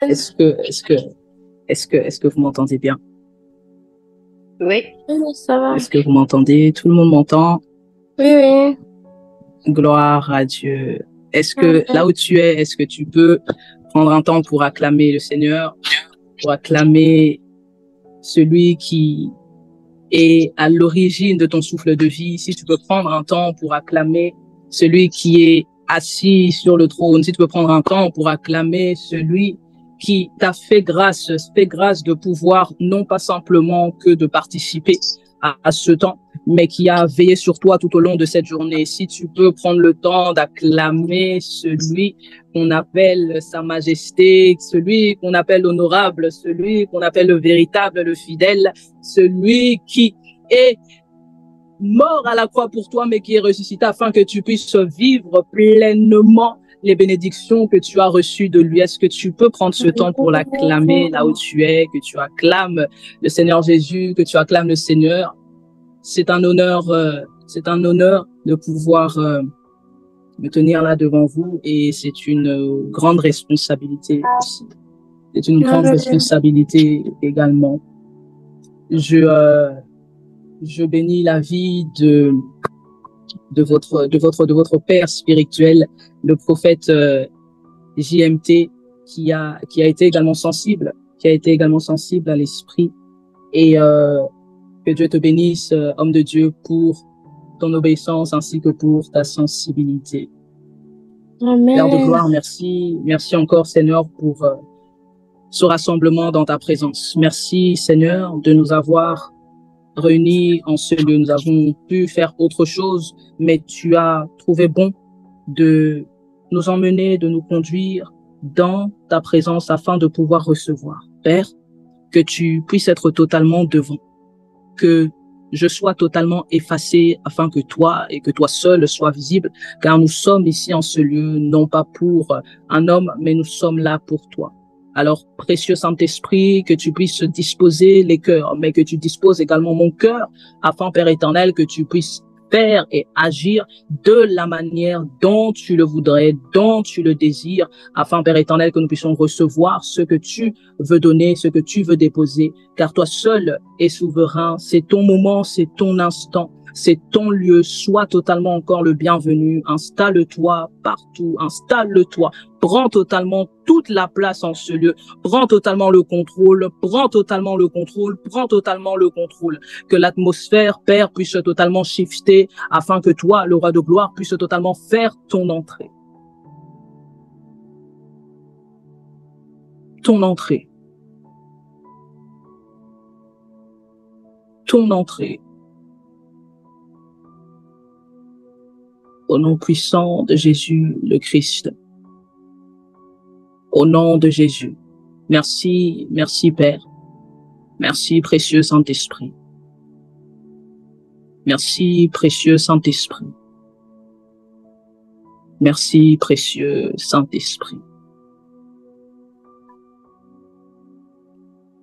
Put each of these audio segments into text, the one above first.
Est-ce que, est-ce que, est-ce que vous m'entendez bien? Oui, Oui, ça va. Est-ce que vous m'entendez? Tout le monde m'entend? Oui, oui. Gloire à Dieu. Est-ce que là où tu es, est-ce que tu peux prendre un temps pour acclamer le Seigneur, pour acclamer celui qui est à l'origine de ton souffle de vie? Si tu peux prendre un temps pour acclamer celui qui est assis sur le trône, si tu peux prendre un temps pour acclamer celui qui t'a fait grâce de pouvoir non pas simplement que de participer à ce temps, mais qui a veillé sur toi tout au long de cette journée. Si tu peux prendre le temps d'acclamer celui qu'on appelle Sa Majesté, celui qu'on appelle honorable, celui qu'on appelle le véritable, le fidèle, celui qui est mort à la croix pour toi, mais qui est ressuscité afin que tu puisses vivre pleinement les bénédictions que tu as reçues de lui. Est-ce que tu peux prendre ce temps pour l'acclamer là où tu es, que tu acclames le Seigneur Jésus, que tu acclames le Seigneur? C'est un honneur de pouvoir me tenir là devant vous, et c'est une grande responsabilité aussi. C'est une grande responsabilité également. Je bénis la vie de votre père spirituel, le prophète JMT, qui a été également sensible, à l'esprit, et que Dieu te bénisse, homme de Dieu, pour ton obéissance ainsi que pour ta sensibilité. Amen. Père de gloire, merci encore, Seigneur, pour ce rassemblement dans ta présence. Merci, Seigneur, de nous avoir réunis en ce lieu. Nous avons pu faire autre chose, mais tu as trouvé bon de nous emmener, de nous conduire dans ta présence afin de pouvoir recevoir. Père, que tu puisses être totalement devant, que je sois totalement effacé afin que toi et que toi seul sois visible, car nous sommes ici en ce lieu, non pas pour un homme, mais nous sommes là pour toi. Alors, précieux Saint-Esprit, que tu puisses disposer les cœurs, mais que tu disposes également mon cœur, afin, Père éternel, que tu puisses faire et agir de la manière dont tu le voudrais, dont tu le désires, afin, Père éternel, que nous puissions recevoir ce que tu veux donner, ce que tu veux déposer, car toi seul es souverain. C'est ton moment, c'est ton instant, c'est ton lieu. Sois totalement encore le bienvenu. Installe-toi partout, installe-toi. Prends totalement toute la place en ce lieu. Prends totalement le contrôle, prends totalement le contrôle, prends totalement le contrôle. Que l'atmosphère, Père, puisse totalement shifter afin que toi, le roi de gloire, puisse totalement faire ton entrée. Ton entrée. Ton entrée. Au nom puissant de Jésus le Christ. Au nom de Jésus. Merci, merci Père. Merci précieux Saint-Esprit. Merci précieux Saint-Esprit. Merci précieux Saint-Esprit.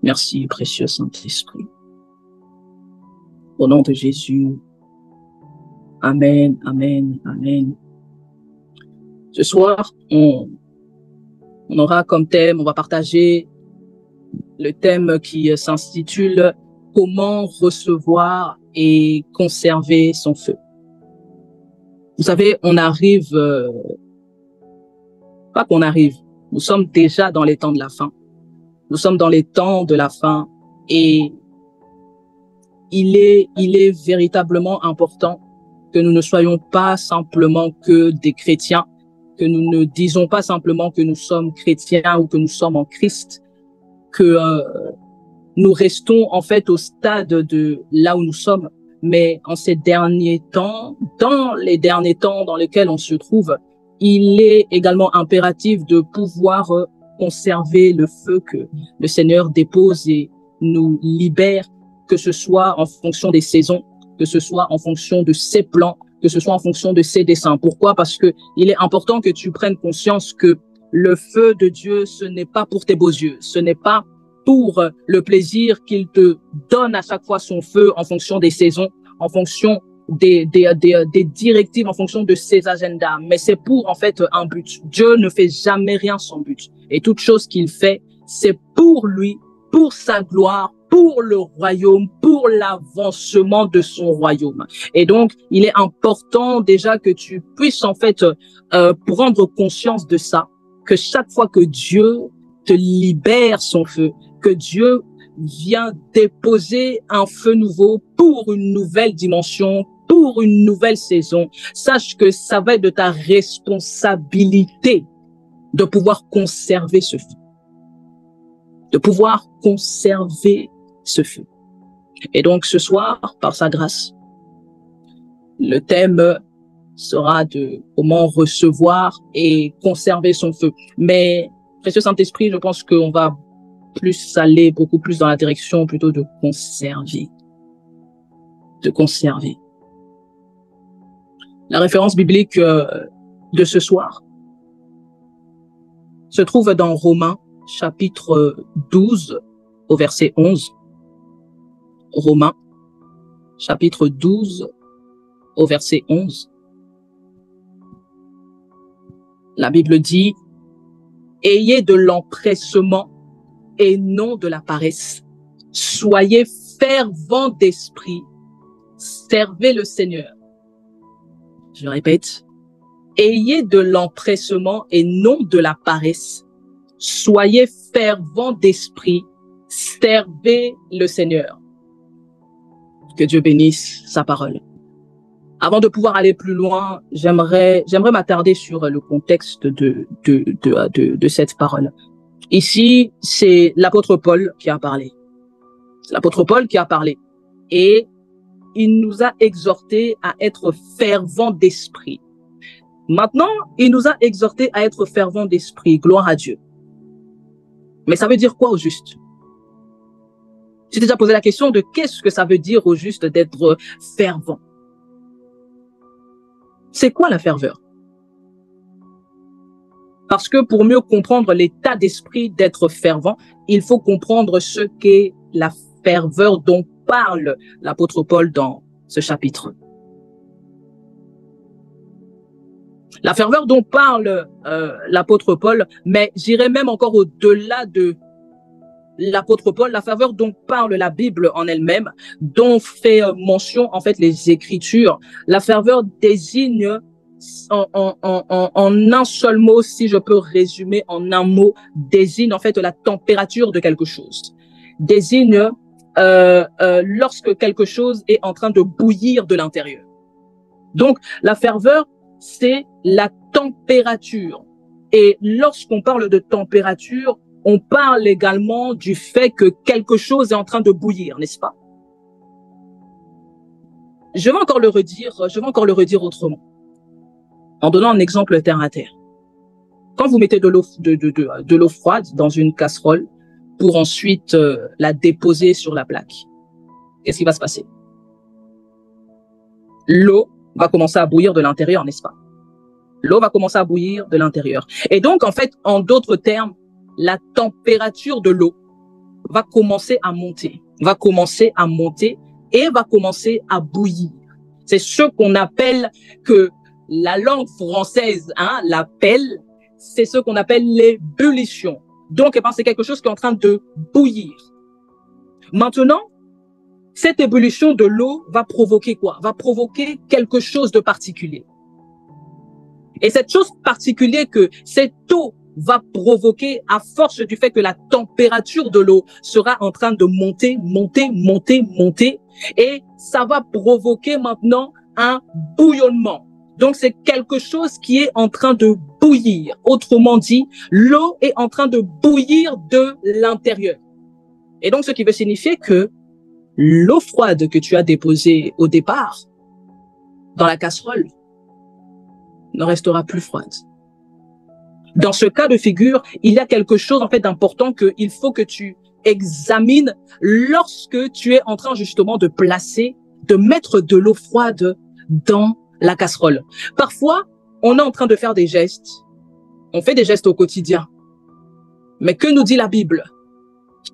Merci précieux Saint-Esprit. Au nom de Jésus. Amen, amen, amen. Ce soir, on aura comme thème, on va partager le thème qui s'intitule « Comment recevoir et conserver son feu ». Vous savez, on arrive, pas qu'on arrive, nous sommes déjà dans les temps de la fin. Nous sommes dans les temps de la fin, et il est véritablement important que nous ne soyons pas simplement que des chrétiens, que nous ne disons pas simplement que nous sommes chrétiens ou que nous sommes en Christ, que nous restons en fait au stade de là où nous sommes, mais en ces derniers temps, dans les derniers temps dans lesquels on se trouve, il est également impératif de pouvoir conserver le feu que le Seigneur dépose et nous libère, que ce soit en fonction des saisons, que ce soit en fonction de ses plans, que ce soit en fonction de ses desseins. Pourquoi? Parce que il est important que tu prennes conscience que le feu de Dieu, ce n'est pas pour tes beaux yeux, ce n'est pas pour le plaisir qu'il te donne à chaque fois son feu en fonction des saisons, en fonction des directives, en fonction de ses agendas, mais c'est pour en fait un but. Dieu ne fait jamais rien sans but, et toute chose qu'il fait c'est pour lui, pour sa gloire, pour le royaume, pour l'avancement de son royaume. Et donc, il est important déjà que tu puisses en fait prendre conscience de ça, que chaque fois que Dieu te libère son feu, que Dieu vient déposer un feu nouveau pour une nouvelle dimension, pour une nouvelle saison, sache que ça va être de ta responsabilité de pouvoir conserver ce feu. De pouvoir conserver ce feu. Et donc ce soir, par sa grâce, le thème sera de comment recevoir et conserver son feu. Mais, précieux Saint-Esprit, je pense qu'on va plus aller beaucoup plus dans la direction plutôt de conserver. De conserver. La référence biblique de ce soir se trouve dans Romains, chapitre 12, au verset 11. Romains, chapitre 12, au verset 11. La Bible dit, « Ayez de l'empressement et non de la paresse. Soyez fervents d'esprit. Servez le Seigneur. » Je répète, « Ayez de l'empressement et non de la paresse. Soyez fervents d'esprit. Servez le Seigneur. » Que Dieu bénisse sa parole. Avant de pouvoir aller plus loin, j'aimerais m'attarder sur le contexte de cette parole. Ici, c'est l'apôtre Paul qui a parlé. C'est l'apôtre Paul qui a parlé. Et il nous a exhortés à être fervents d'esprit. Maintenant, il nous a exhortés à être fervents d'esprit. Gloire à Dieu. Mais ça veut dire quoi au juste? Tu t'es déjà posé la question de qu'est-ce que ça veut dire au juste d'être fervent? C'est quoi la ferveur? Parce que pour mieux comprendre l'état d'esprit d'être fervent, il faut comprendre ce qu'est la ferveur dont parle l'apôtre Paul dans ce chapitre. La ferveur dont parle l'apôtre Paul, mais j'irai même encore au-delà de l'apôtre Paul, la ferveur dont parle la Bible en elle-même, dont fait mention en fait les Écritures. La ferveur désigne en un seul mot, si je peux résumer en un mot, désigne en fait la température de quelque chose. Désigne lorsque quelque chose est en train de bouillir de l'intérieur. Donc la ferveur, c'est la température. Et lorsqu'on parle de température, on parle également du fait que quelque chose est en train de bouillir, n'est-ce pas? Je vais encore le redire autrement. En donnant un exemple terre à terre. Quand vous mettez de l'eau froide dans une casserole pour ensuite la déposer sur la plaque, qu'est-ce qui va se passer? L'eau va commencer à bouillir de l'intérieur, n'est-ce pas? L'eau va commencer à bouillir de l'intérieur. Et donc, en fait, en d'autres termes, la température de l'eau va commencer à monter, et va commencer à bouillir. C'est ce qu'on appelle, que la langue française l'appelle, c'est ce qu'on appelle l'ébullition. Donc, c'est quelque chose qui est en train de bouillir. Maintenant, cette ébullition de l'eau va provoquer quoi? Va provoquer quelque chose de particulier. Et cette chose particulière que cette eau va provoquer à force du fait que la température de l'eau sera en train de monter, et ça va provoquer maintenant un bouillonnement. Donc, c'est quelque chose qui est en train de bouillir. Autrement dit, l'eau est en train de bouillir de l'intérieur. Et donc, ce qui veut signifier que l'eau froide que tu as déposée au départ dans la casserole ne restera plus froide. Dans ce cas de figure, il y a quelque chose en fait d'important qu'il faut que tu examines lorsque tu es en train justement de mettre de l'eau froide dans la casserole. Parfois, on est en train de faire des gestes. On fait des gestes au quotidien. Mais que nous dit la Bible?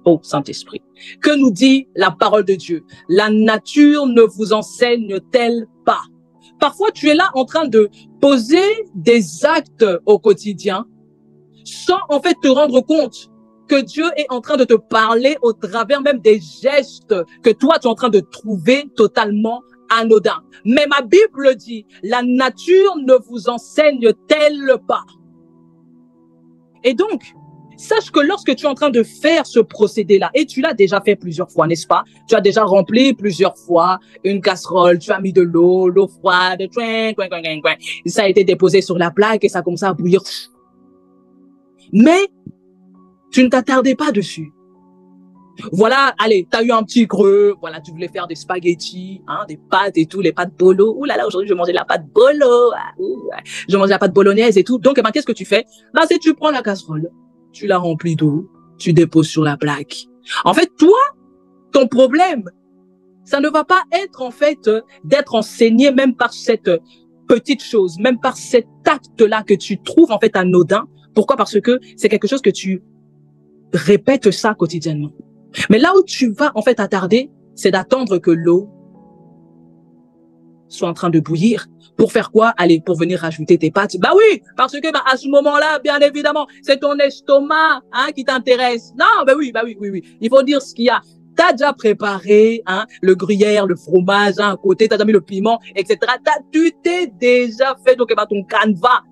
Oh, Saint-Esprit. Que nous dit la parole de Dieu? La nature ne vous enseigne-t-elle pas? Parfois, tu es là en train de poser des actes au quotidien sans en fait te rendre compte que Dieu est en train de te parler au travers même des gestes que toi, tu es en train de trouver totalement anodins. Mais ma Bible dit, la nature ne vous enseigne-t-elle pas? Et donc, sache que lorsque tu es en train de faire ce procédé-là, et tu l'as déjà fait plusieurs fois, n'est-ce pas? Tu as déjà rempli plusieurs fois une casserole, tu as mis de l'eau froide, ça a été déposé sur la plaque et ça a commencé à bouillir. Mais tu ne t'attardais pas dessus. Voilà, allez, tu as eu un petit creux, voilà, tu voulais faire des spaghettis, hein, des pâtes et tout, les pâtes bolo. Ouh là là, aujourd'hui, je vais manger la pâte bolo. Je vais manger la pâte bolognaise et tout. Donc, qu'est-ce que tu fais? Là, c'est tu prends la casserole, tu la remplis d'eau, tu déposes sur la plaque. En fait, toi, ton problème, ça ne va pas être, en fait, d'être enseigné même par cette petite chose, même par cet acte-là que tu trouves, en fait, anodin. Pourquoi? Parce que c'est quelque chose que tu répètes ça quotidiennement. Mais là où tu vas en fait attarder, c'est d'attendre que l'eau soit en train de bouillir. Pour faire quoi? Allez, pour venir rajouter tes pâtes. Bah oui, parce que à ce moment-là, bien évidemment, c'est ton estomac qui t'intéresse. Non, oui. Il faut dire ce qu'il y a. T'as déjà préparé le gruyère, le fromage à côté, t'as déjà mis le piment, etc. Tu t'es déjà fait donc ton canevas.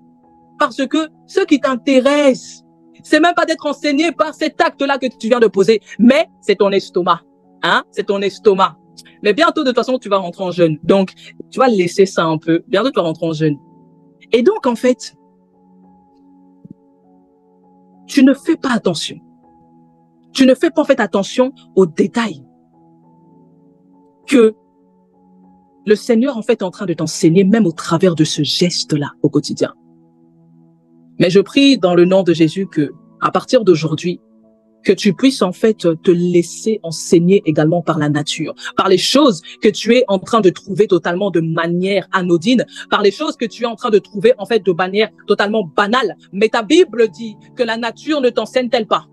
Parce que ce qui t'intéresse, c'est même pas d'être enseigné par cet acte-là que tu viens de poser, mais c'est ton estomac, c'est ton estomac. Mais bientôt, de toute façon, tu vas rentrer en jeûne. Donc, tu vas laisser ça un peu. Bientôt, tu vas rentrer en jeûne. Et donc, en fait, tu ne fais pas attention. Tu ne fais pas, en fait, attention aux détails que le Seigneur, en fait, est en train de t'enseigner, même au travers de ce geste-là au quotidien. Mais je prie dans le nom de Jésus que, à partir d'aujourd'hui, que tu puisses en fait te laisser enseigner également par la nature, par les choses que tu es en train de trouver totalement de manière anodine, par les choses que tu es en train de trouver en fait de manière totalement banale. Mais ta Bible dit que la nature ne t'enseigne-t-elle pas?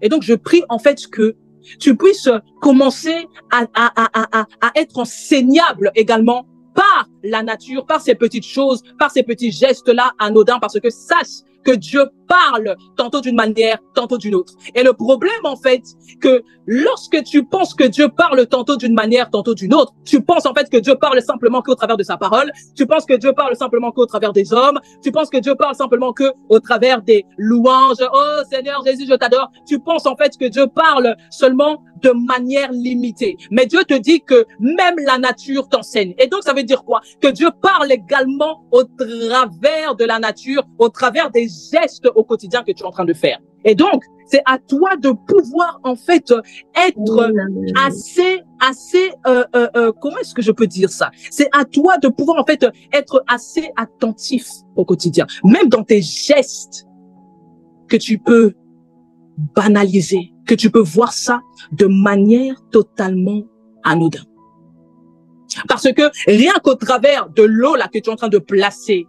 Et donc je prie en fait que tu puisses commencer à être enseignable également par la nature, par ces petites choses, par ces petits gestes-là anodins, parce que sache que Dieu parle tantôt d'une manière, tantôt d'une autre. Et le problème, en fait, que lorsque tu penses que Dieu parle tantôt d'une manière, tantôt d'une autre, tu penses en fait que Dieu parle simplement qu'au travers de sa parole, tu penses que Dieu parle simplement qu'au travers des hommes, tu penses que Dieu parle simplement qu'au travers des louanges. Oh Seigneur Jésus, je t'adore. Tu penses en fait que Dieu parle seulement de manière limitée. Mais Dieu te dit que même la nature t'enseigne. Et donc, ça veut dire quoi? Que Dieu parle également au travers de la nature, au travers des gestes au quotidien que tu es en train de faire. Et donc, c'est à toi de pouvoir, en fait, être assez, comment est-ce que je peux dire ça? C'est à toi de pouvoir, en fait, être assez attentif au quotidien. Même dans tes gestes, que tu peux banaliser, que tu peux voir ça de manière totalement anodine. Parce que rien qu'au travers de l'eau là que tu es en train de placer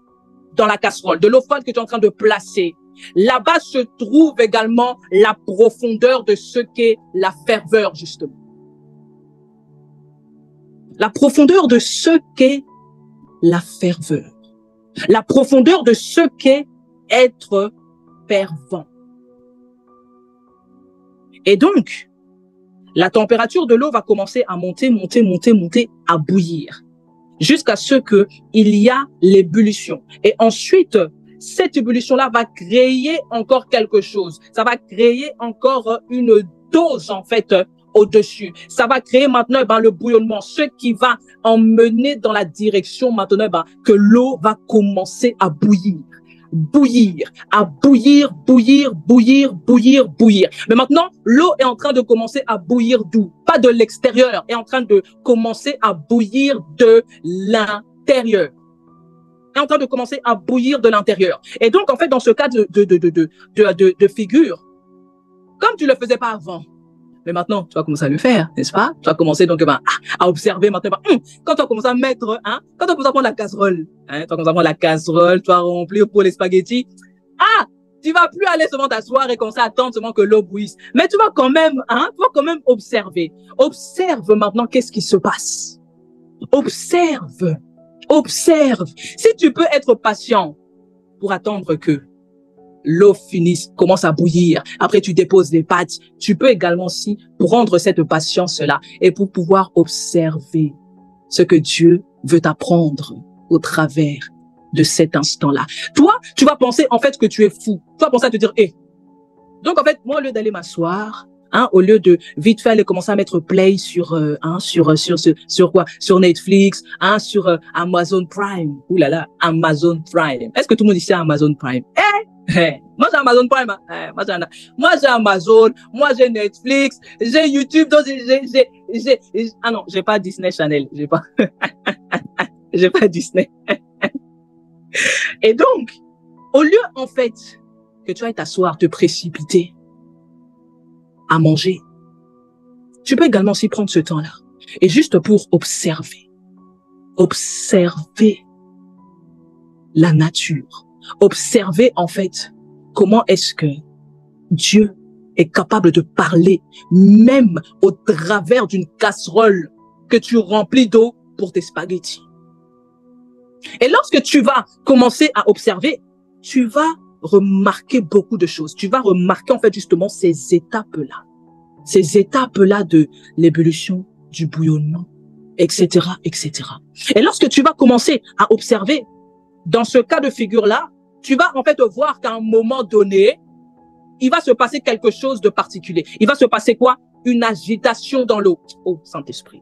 dans la casserole, de l'eau froide que tu es en train de placer, là-bas se trouve également la profondeur de ce qu'est la ferveur, justement. La profondeur de ce qu'est la ferveur. La profondeur de ce qu'est être fervent. Et donc, la température de l'eau va commencer à monter, à bouillir, jusqu'à ce que il y a l'ébullition. Et ensuite, cette ébullition-là va créer encore quelque chose. Ça va créer encore une dose, en fait, au-dessus. Ça va créer maintenant le bouillonnement, ce qui va emmener dans la direction maintenant que l'eau va commencer à bouillir. Bouillir. Mais maintenant, l'eau est en train de commencer à bouillir d'où? Pas de l'extérieur, est en train de commencer à bouillir de l'intérieur. Est en train de commencer à bouillir de l'intérieur. Et donc, en fait, dans ce cas de figure, comme tu le faisais pas avant, mais maintenant, tu vas commencer à le faire, n'est-ce pas? Tu vas commencer donc à observer maintenant. Quand tu vas commencer à mettre, quand tu vas commencer à prendre la casserole, tu vas commencer à prendre la casserole, tu vas remplir pour les spaghettis. Tu vas plus aller seulement t'asseoir et commencer à attendre seulement que l'eau bouillisse. Mais tu vas quand même, observer. Observe maintenant qu'est-ce qui se passe. Observe. Si tu peux être patient pour attendre que l'eau commence à bouillir. Après, tu déposes les pâtes. Tu peux également aussi prendre cette patience-là et pour pouvoir observer ce que Dieu veut t'apprendre au travers de cet instant-là. Toi, tu vas penser en fait que tu es fou. Tu vas penser à te dire, donc en fait, moi, au lieu d'aller m'asseoir, au lieu de vite fait aller commencer à mettre play sur Netflix, sur Amazon Prime. Ouh là là, Amazon Prime. Est-ce que tout le monde ici a Amazon Prime? Moi j'ai Amazon Prime. Moi j'ai Amazon, moi j'ai Netflix, j'ai YouTube, donc j'ai pas Disney Channel, j'ai pas j'ai pas Disney. Et donc, au lieu en fait que tu ailles t'asseoir, te précipiter à manger, tu peux également aussi prendre ce temps-là et juste pour observer la nature, observer en fait comment est-ce que Dieu est capable de parler même au travers d'une casserole que tu remplis d'eau pour tes spaghettis. Et lorsque tu vas commencer à observer, tu vas remarquer beaucoup de choses. Tu vas remarquer en fait justement ces étapes-là de l'ébullition, du bouillonnement, etc., etc. Et lorsque tu vas commencer à observer, dans ce cas de figure-là, tu vas en fait voir qu'à un moment donné, il va se passer quelque chose de particulier. Il va se passer quoi? Une agitation dans l'eau. Oh, Saint-Esprit.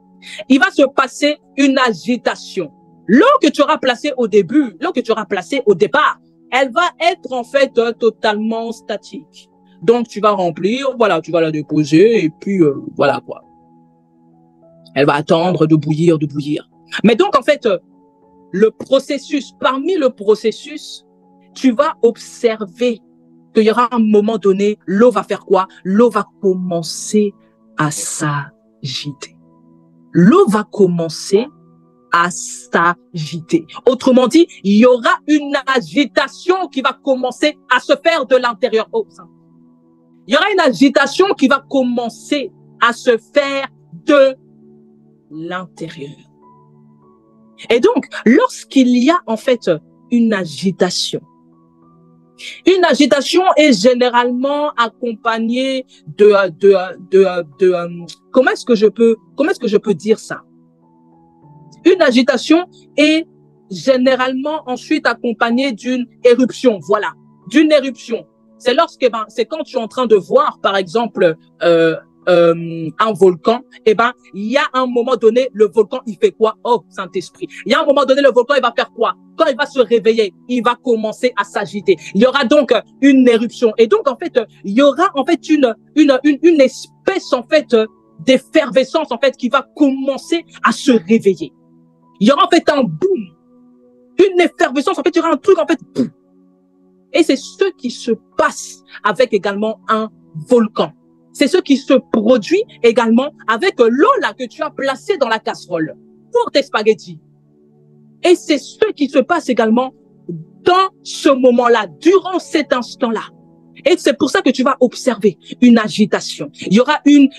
Il va se passer une agitation. L'eau que tu auras placée au début, l'eau que tu auras placée au départ, elle va être en fait totalement statique. Donc, tu vas remplir, voilà, tu vas la déposer et puis voilà quoi. Elle va attendre de bouillir, de bouillir. Mais donc, en fait, parmi le processus, tu vas observer qu'il y aura un moment donné, l'eau va faire quoi? L'eau va commencer à s'agiter. L'eau va commencer à s'agiter. Autrement dit, il y aura une agitation qui va commencer à se faire de l'intérieur. Oh, ça. Il y aura une agitation qui va commencer à se faire de l'intérieur. Et donc, lorsqu'il y a en fait une agitation est généralement accompagnée comment est-ce que je peux dire ça? Une agitation est généralement ensuite accompagnée d'une éruption. Voilà, d'une éruption. C'est c'est quand tu es en train de voir, par exemple, un volcan, il y a un moment donné, le volcan, il fait quoi? Oh, Saint-Esprit. Il y a un moment donné, le volcan, il va faire quoi? Quand il va se réveiller, il va commencer à s'agiter. Il y aura donc une éruption. Et donc, en fait, il y aura, en fait, une espèce, en fait, d'effervescence, en fait, qui va commencer à se réveiller. Il y aura, en fait, un boom. Une effervescence, en fait, il y aura un truc, en fait, boum. Et c'est ce qui se passe avec également un volcan. C'est ce qui se produit également avec l'eau là que tu as placée dans la casserole pour tes spaghettis. Et c'est ce qui se passe également dans ce moment-là, durant cet instant-là. Et c'est pour ça que tu vas observer une agitation. Il y aura une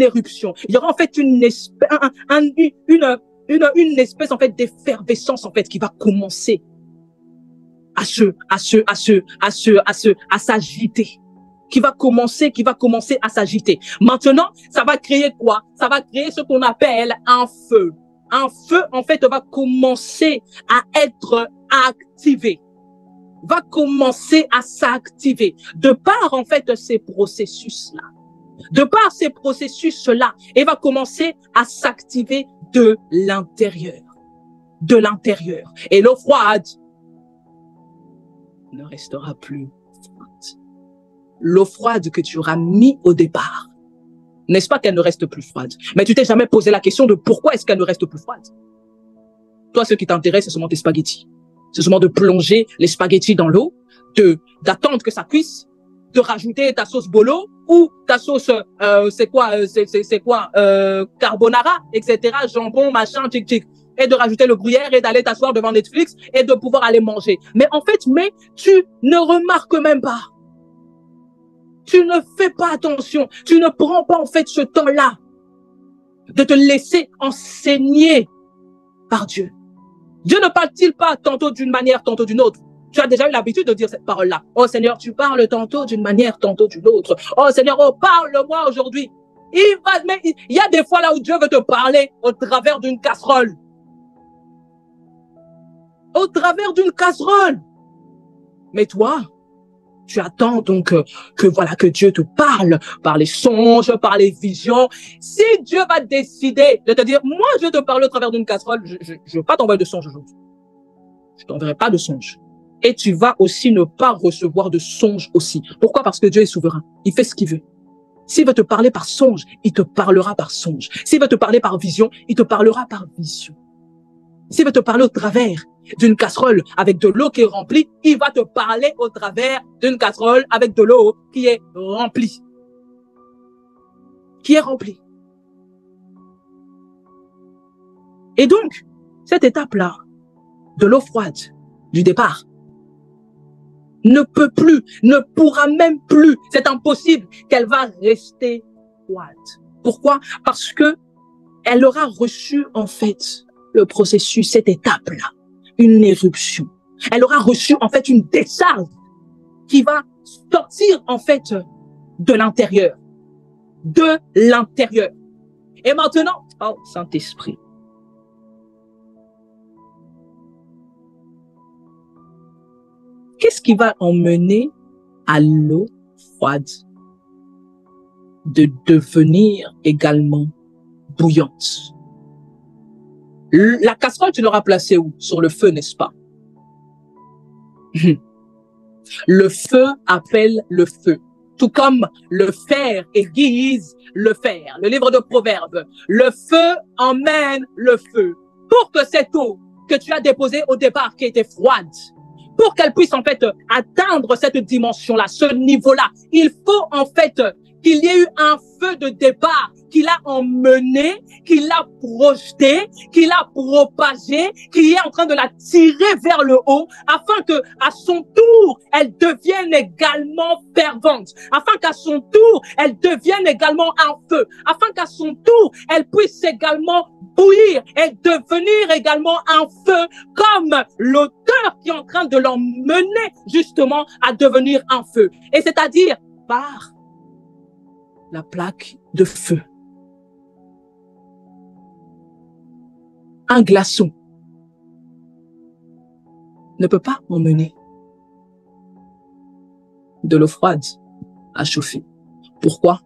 éruption. Il y aura en fait une espèce en fait d'effervescence en fait qui va commencer à s'agiter. Qui va commencer à s'agiter. Maintenant, ça va créer quoi? Ça va créer ce qu'on appelle un feu. Un feu, en fait, va commencer à être activé. Va commencer à s'activer. De par, en fait, ces processus-là. De par ces processus-là, il va commencer à s'activer de l'intérieur. De l'intérieur. Et l'eau froide ne restera plus. L'eau froide que tu auras mis au départ, n'est-ce pas qu'elle ne reste plus froide? Mais tu t'es jamais posé la question de pourquoi est-ce qu'elle ne reste plus froide? Toi, ce qui t'intéresse, c'est seulement tes spaghettis. C'est seulement de plonger les spaghettis dans l'eau, d'attendre que ça cuise, de rajouter ta sauce bolo ou ta sauce, carbonara, etc., jambon, machin, tic, tic, et de rajouter le gruyère et d'aller t'asseoir devant Netflix et de pouvoir aller manger. Mais en fait, tu ne remarques même pas. Tu ne fais pas attention. Tu ne prends pas en fait ce temps-là de te laisser enseigner par Dieu. Dieu ne parle-t-il pas tantôt d'une manière, tantôt d'une autre? Tu as déjà eu l'habitude de dire cette parole-là. Oh Seigneur, tu parles tantôt d'une manière, tantôt d'une autre. Oh Seigneur, oh parle-moi aujourd'hui. Mais il y a des fois là où Dieu veut te parler au travers d'une casserole. Au travers d'une casserole. Mais toi, tu attends donc que Dieu te parle par les songes, par les visions. Si Dieu va décider de te dire, moi je vais te parler au travers d'une casserole, je ne vais pas t'envoyer de songe aujourd'hui. Je t'enverrai pas de songe. Et tu vas aussi ne pas recevoir de songe aussi. Pourquoi? Parce que Dieu est souverain. Il fait ce qu'il veut. S'il veut te parler par songe, il te parlera par songe. S'il veut te parler par vision, il te parlera par vision. S'il veut te parler au travers d'une casserole avec de l'eau qui est remplie, il va te parler au travers d'une casserole avec de l'eau qui est remplie. Qui est remplie. Et donc, cette étape-là, de l'eau froide, du départ, ne peut plus, ne pourra même plus, c'est impossible qu'elle va rester froide. Pourquoi? Parce que elle aura reçu en fait le processus, cette étape-là, une éruption. Elle aura reçu en fait une décharge qui va sortir en fait de l'intérieur. De l'intérieur. Et maintenant, oh Saint-Esprit, qu'est-ce qui va emmener à l'eau froide de devenir également bouillante? La casserole, tu l'auras placée où? Sur le feu, n'est-ce pas? Le feu appelle le feu. Tout comme le fer aiguise le fer. Le livre de Proverbes. Le feu emmène le feu. Pour que cette eau que tu as déposée au départ, qui était froide, pour qu'elle puisse en fait atteindre cette dimension-là, ce niveau-là, il faut en fait qu'il y ait eu un feu de départ qui l'a emmené, qui l'a projeté, qui l'a propagé, qui est en train de la tirer vers le haut, afin que, à son tour, elle devienne également fervente, afin qu'à son tour, elle devienne également un feu, afin qu'à son tour, elle puisse également bouillir et devenir également un feu, comme l'auteur qui est en train de l'emmener justement à devenir un feu. Et c'est-à-dire par la plaque de feu. Un glaçon ne peut pas emmener de l'eau froide à chauffer. Pourquoi?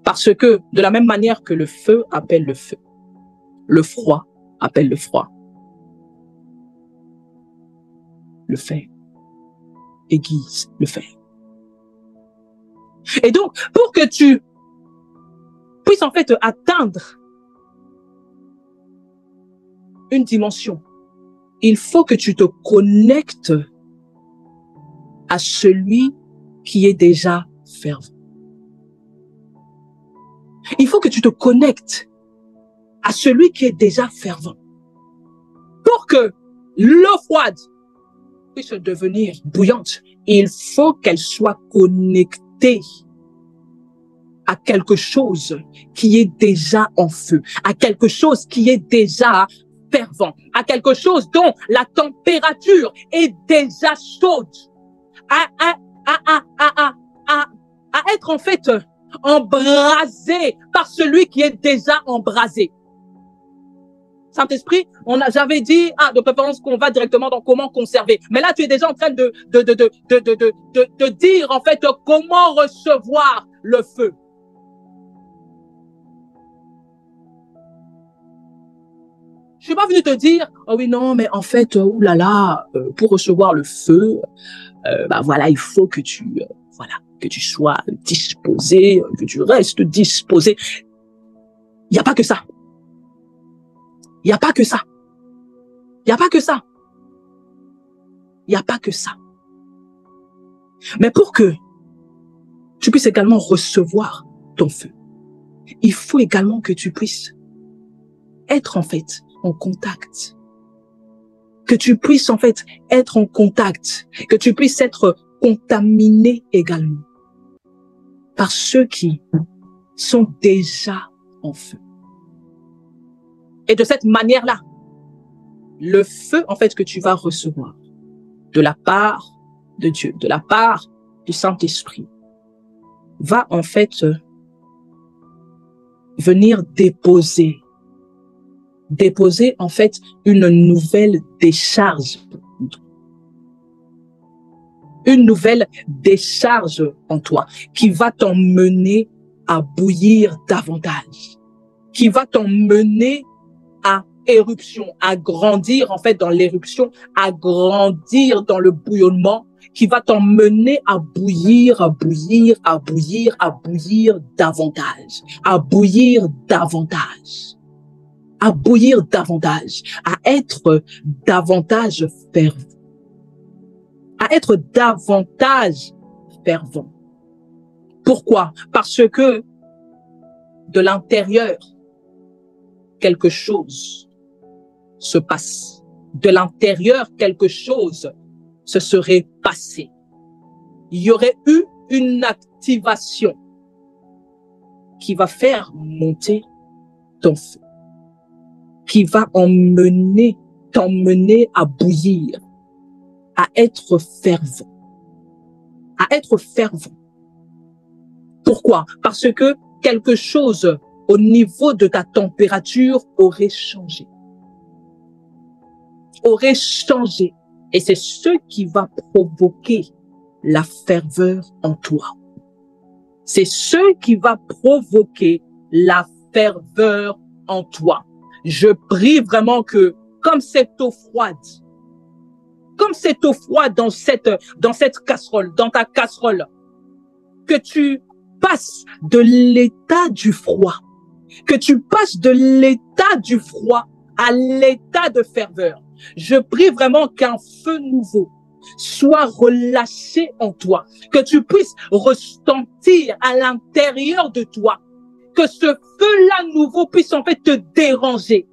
Parce que de la même manière que le feu appelle le feu, le froid appelle le froid. Le fer aiguise le fer. Et donc, pour que tu puisses en fait atteindre une dimension, il faut que tu te connectes à celui qui est déjà fervent. Il faut que tu te connectes à celui qui est déjà fervent. Pour que l'eau froide puisse devenir bouillante, il faut qu'elle soit connectée à quelque chose qui est déjà en feu, à quelque chose qui est déjà fervent, à quelque chose dont la température est déjà chaude, à être en fait embrasé par celui qui est déjà embrasé. Saint-Esprit, j'avais dit, de préférence qu'on va directement dans comment conserver. Mais là, tu es déjà en train de dire, en fait, comment recevoir le feu. Je suis pas venu te dire, oh oui, non, mais en fait, oulala, pour recevoir le feu, voilà, il faut que que tu sois disposé, que tu restes disposé. Il n'y a pas que ça. Il n'y a pas que ça. Il n'y a pas que ça. Il n'y a pas que ça. Mais pour que tu puisses également recevoir ton feu, il faut également que tu puisses être en fait en contact. Que tu puisses en fait être en contact. Que tu puisses être contaminé également par ceux qui sont déjà en feu. Et de cette manière-là, le feu, en fait, que tu vas recevoir de la part de Dieu, de la part du Saint-Esprit, va en fait venir déposer en fait une nouvelle décharge. Une nouvelle décharge en toi qui va t'emmener à bouillir davantage, qui va t'emmener à éruption, à grandir en fait dans l'éruption, à grandir dans le bouillonnement, qui va t'emmener à bouillir, à bouillir, à bouillir, à bouillir davantage, à bouillir davantage, à bouillir davantage, à être davantage fervent, à être davantage fervent. Pourquoi? Parce que de l'intérieur, quelque chose se passe. De l'intérieur, quelque chose se serait passé. Il y aurait eu une activation qui va faire monter ton feu, qui va t'emmener à bouillir, à être fervent, à être fervent. Pourquoi? Parce que quelque chose au niveau de ta température aurait changé. Aurait changé. Et c'est ce qui va provoquer la ferveur en toi. C'est ce qui va provoquer la ferveur en toi. Je prie vraiment que, comme cette eau froide dans cette casserole, dans ta casserole, que tu passes de l'état du froid, que tu passes de l'état du froid à l'état de ferveur. Je prie vraiment qu'un feu nouveau soit relâché en toi, que tu puisses ressentir à l'intérieur de toi, que ce feu-là nouveau puisse en fait te déranger,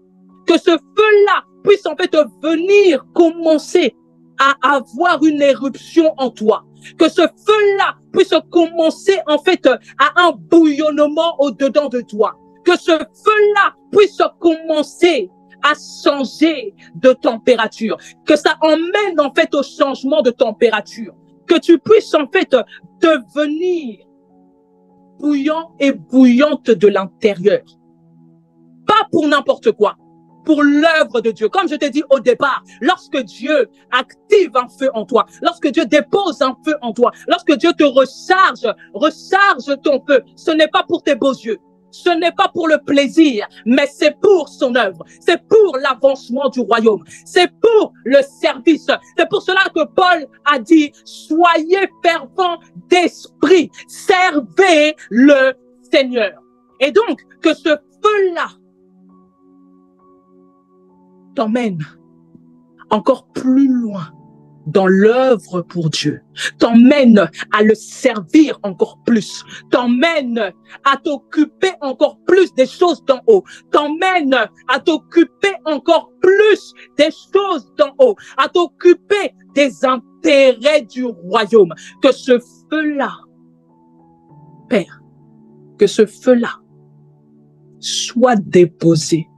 que ce feu-là puisse en fait venir commencer à avoir une éruption en toi, que ce feu-là puisse commencer en fait à un bouillonnement au-dedans de toi, que ce feu-là puisse commencer à changer de température, que ça emmène en fait au changement de température, que tu puisses en fait devenir bouillant et bouillante de l'intérieur. Pas pour n'importe quoi, pour l'œuvre de Dieu. Comme je t'ai dit au départ, lorsque Dieu active un feu en toi, lorsque Dieu dépose un feu en toi, lorsque Dieu te recharge ton feu, ce n'est pas pour tes beaux yeux. Ce n'est pas pour le plaisir, mais c'est pour son œuvre. C'est pour l'avancement du royaume. C'est pour le service. C'est pour cela que Paul a dit, soyez fervents d'esprit. Servez le Seigneur. Et donc, que ce feu-là t'emmène encore plus loin dans l'œuvre pour Dieu, t'emmène à le servir encore plus, t'emmène à t'occuper encore plus des choses d'en haut, t'emmène à t'occuper encore plus des choses d'en haut, à t'occuper des intérêts du royaume. Que ce feu-là, Père, que ce feu-là soit déposé,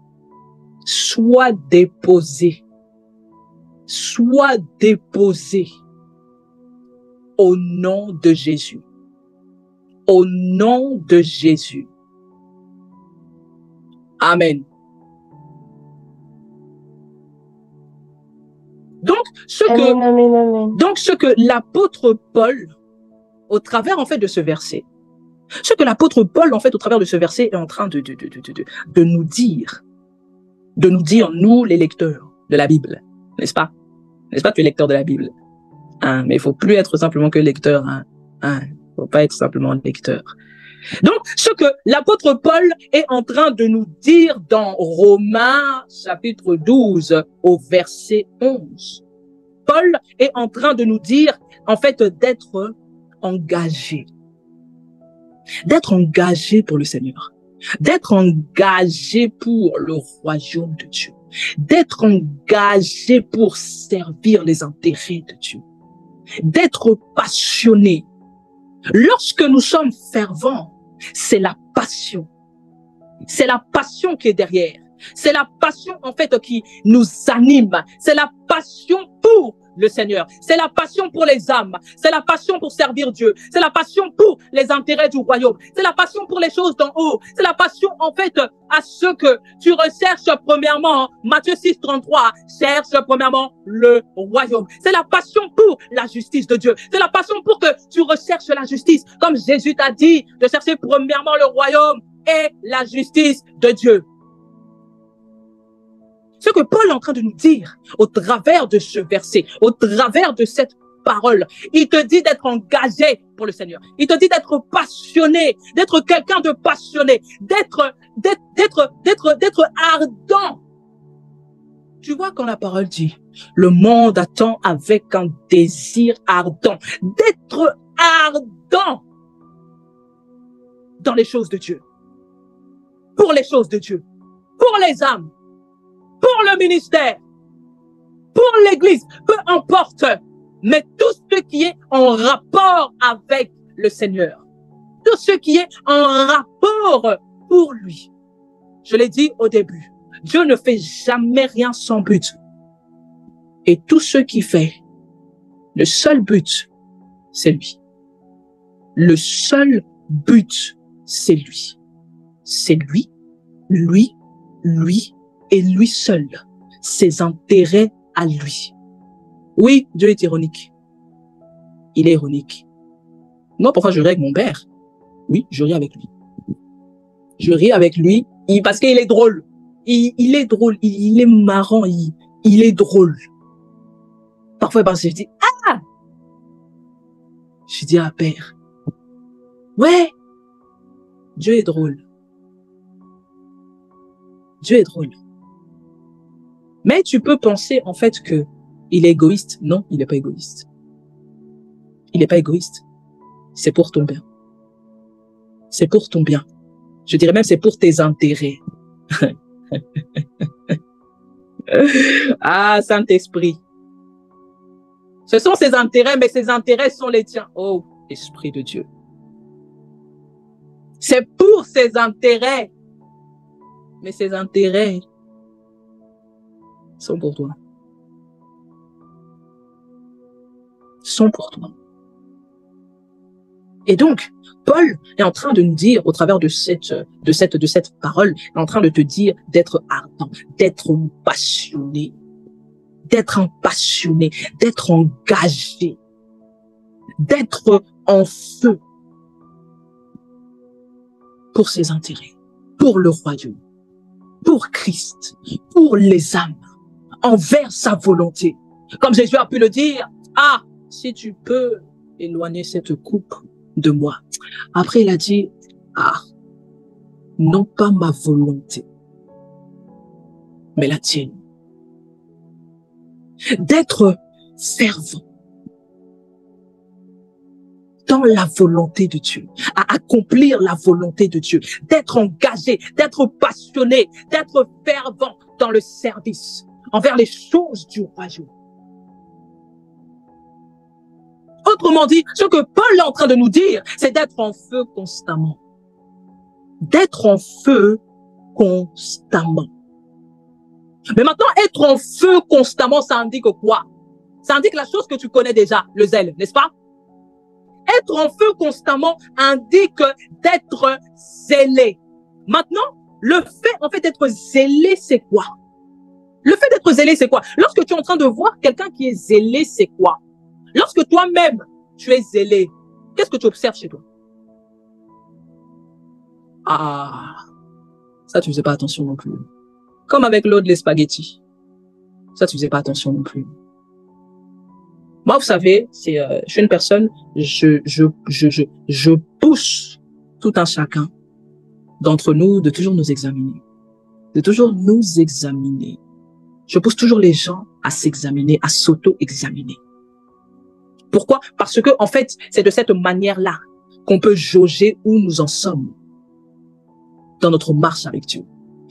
soit déposé au nom de Jésus. Au nom de Jésus. Amen. Donc, ce que l'apôtre Paul, au travers en fait de ce verset, ce que l'apôtre Paul en fait au travers de ce verset est en train de nous dire, nous les lecteurs de la Bible, n'est-ce pas? N'est-ce pas, tu es lecteur de la Bible? Hein, mais il faut plus être simplement que lecteur. Faut pas être simplement lecteur. Donc, ce que l'apôtre Paul est en train de nous dire dans Romains chapitre 12 au verset 11, Paul est en train de nous dire, en fait, d'être engagé pour le Seigneur, d'être engagé pour le royaume de Dieu, d'être engagé pour servir les intérêts de Dieu, d'être passionné. Lorsque nous sommes fervents, c'est la passion. C'est la passion qui est derrière. C'est la passion, en fait, qui nous anime. C'est la passion pour le Seigneur. C'est la passion pour les âmes. C'est la passion pour servir Dieu. C'est la passion pour les intérêts du royaume. C'est la passion pour les choses d'en haut. C'est la passion, en fait, à ce que tu recherches premièrement. Matthieu 6, 33. Cherche premièrement le royaume. C'est la passion pour la justice de Dieu. C'est la passion pour que tu recherches la justice. Comme Jésus t'a dit de chercher premièrement le royaume et la justice de Dieu. Ce que Paul est en train de nous dire au travers de ce verset, au travers de cette parole, il te dit d'être engagé pour le Seigneur. Il te dit d'être passionné, d'être quelqu'un de passionné, d'être ardent. Tu vois quand la parole dit, le monde attend avec un désir ardent, d'être ardent dans les choses de Dieu, pour les choses de Dieu, pour les âmes, pour le ministère, pour l'église, peu importe, mais tout ce qui est en rapport avec le Seigneur, tout ce qui est en rapport pour lui. Je l'ai dit au début, Dieu ne fait jamais rien sans but. Et tout ce qu'il fait, le seul but, c'est lui. Le seul but, c'est lui. C'est lui, lui, lui et lui seul. Ses intérêts à lui. Oui, Dieu est ironique. Il est ironique. Moi, pourquoi je ris avec mon père? Oui, je ris avec lui. Je ris avec lui parce qu'il est drôle. Il est drôle, il est marrant, il est drôle. Parfois, je dis, ah! Je dis à père, ouais, Dieu est drôle. Dieu est drôle. Mais tu peux penser, en fait, que il est égoïste. Non, il n'est pas égoïste. Il n'est pas égoïste. C'est pour ton bien. C'est pour ton bien. Je dirais même, c'est pour tes intérêts. Ah, Saint-Esprit. Ce sont ses intérêts, mais ses intérêts sont les tiens. Oh, Esprit de Dieu. C'est pour ses intérêts, mais ses intérêts sont pour toi. Sont pour toi. Et donc, Paul est en train de nous dire, au travers de cette parole, il est en train de te dire d'être ardent, d'être passionné, d'être engagé, d'être en feu pour ses intérêts, pour le royaume, pour Christ, pour les âmes, envers sa volonté. Comme Jésus a pu le dire, ah, si tu peux éloigner cette coupe de moi. Après, il a dit, ah, non pas ma volonté, mais la tienne. D'être fervent dans la volonté de Dieu, à accomplir la volonté de Dieu, d'être engagé, d'être passionné, d'être fervent dans le service envers les choses du royaume. Autrement dit, ce que Paul est en train de nous dire, c'est d'être en feu constamment. D'être en feu constamment. Mais maintenant, être en feu constamment, ça indique quoi? Ça indique la chose que tu connais déjà, le zèle, n'est-ce pas? Être en feu constamment indique d'être zélé. Maintenant, le fait, en fait, d'être zélé, c'est quoi? Le fait d'être zélé, c'est quoi? Lorsque tu es en train de voir quelqu'un qui est zélé, c'est quoi? Lorsque toi-même, tu es zélé, qu'est-ce que tu observes chez toi? Ah, ça, tu faisais pas attention non plus. Comme avec l'eau de les spaghettis. Ça, tu faisais pas attention non plus. Moi, vous savez, je suis une personne, je pousse tout un chacun d'entre nous de toujours nous examiner. De toujours nous examiner. Je pousse toujours les gens à s'examiner, à s'auto-examiner. Pourquoi? Parce que, en fait, c'est de cette manière-là qu'on peut jauger où nous en sommes dans notre marche avec Dieu.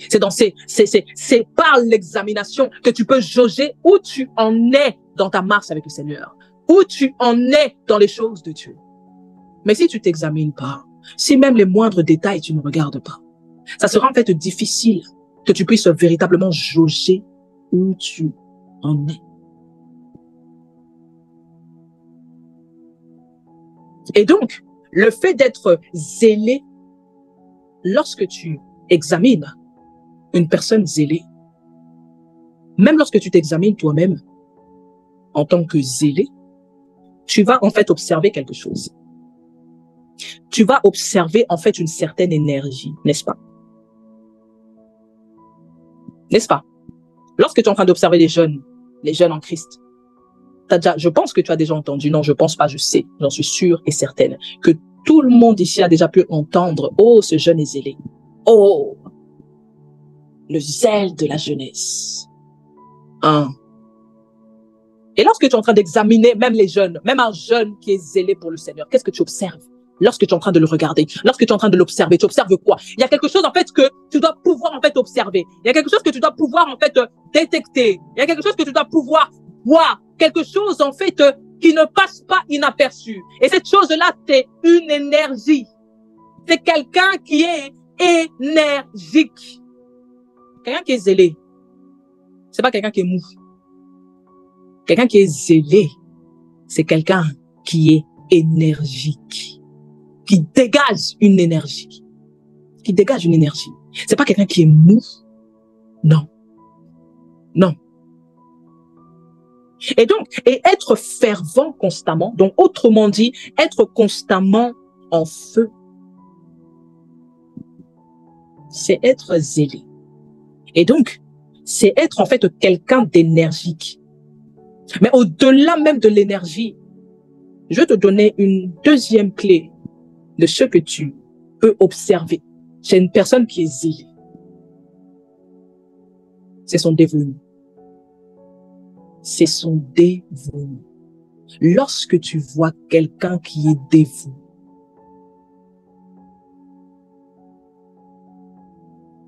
C'est par l'examination que tu peux jauger où tu en es dans ta marche avec le Seigneur, où tu en es dans les choses de Dieu. Mais si tu t'examines pas, si même les moindres détails tu ne regardes pas, ça sera en fait difficile que tu puisses véritablement jauger où tu en es. Et donc, le fait d'être zélé, lorsque tu examines une personne zélée, même lorsque tu t'examines toi-même en tant que zélé, tu vas en fait observer quelque chose. Tu vas observer en fait une certaine énergie, n'est-ce pas? N'est-ce pas? Lorsque tu es en train d'observer les jeunes en Christ, je pense que tu as déjà entendu, non, je pense pas, je sais, j'en suis sûre et certaine, que tout le monde ici a déjà pu entendre, oh, ce jeune est zélé. Oh, le zèle de la jeunesse. Hein? Et lorsque tu es en train d'examiner même les jeunes, même un jeune qui est zélé pour le Seigneur, qu'est-ce que tu observes? Lorsque tu es en train de le regarder, lorsque tu es en train de l'observer, tu observes quoi? Il y a quelque chose en fait que tu dois pouvoir en fait observer. Il y a quelque chose que tu dois pouvoir en fait détecter. Il y a quelque chose que tu dois pouvoir voir. Quelque chose en fait qui ne passe pas inaperçu. Et cette chose-là, c'est une énergie. C'est quelqu'un qui est énergique. Quelqu'un qui est zélé. C'est pas quelqu'un qui est mou. Quelqu'un qui est zélé, c'est quelqu'un qui est énergique, qui dégage une énergie, qui dégage une énergie. C'est pas quelqu'un qui est mou. Non. Non. Et donc, et être fervent constamment, donc autrement dit, être constamment en feu, c'est être zélé. Et donc, c'est être en fait quelqu'un d'énergique. Mais au-delà même de l'énergie, je vais te donner une deuxième clé de ce que tu peux observer chez une personne qui est zélée. C'est son dévouement. C'est son dévouement. Lorsque tu vois quelqu'un qui est dévoué,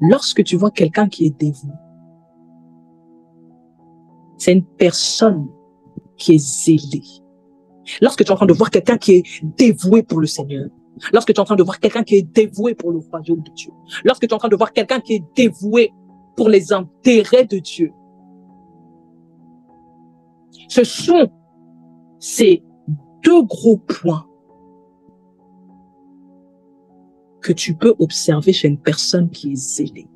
lorsque tu vois quelqu'un qui est dévoué, c'est une personne qui est zélée. Lorsque tu es en train de voir quelqu'un qui est dévoué pour le Seigneur, lorsque tu es en train de voir quelqu'un qui est dévoué pour le royaume de Dieu, lorsque tu es en train de voir quelqu'un qui est dévoué pour les intérêts de Dieu, ce sont ces deux gros points que tu peux observer chez une personne qui est zélée.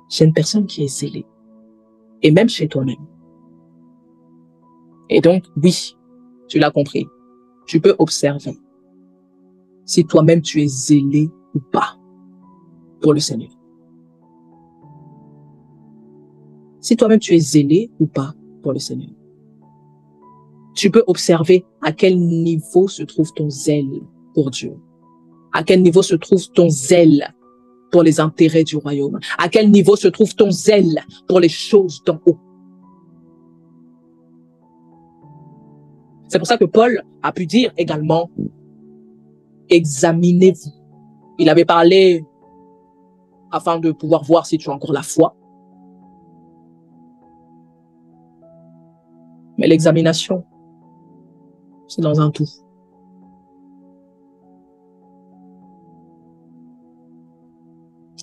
Chez une personne qui est zélée. Et même chez toi-même. Et donc, oui, tu l'as compris. Tu peux observer si toi-même tu es zélé ou pas pour le Seigneur. Si toi-même tu es zélé ou pas pour le Seigneur. Tu peux observer à quel niveau se trouve ton zèle pour Dieu. À quel niveau se trouve ton zèle pour les intérêts du royaume. À quel niveau se trouve ton zèle pour les choses d'en haut. C'est pour ça que Paul a pu dire également, examinez-vous. Il avait parlé afin de pouvoir voir si tu as encore la foi. Mais l'examination, c'est dans un tout.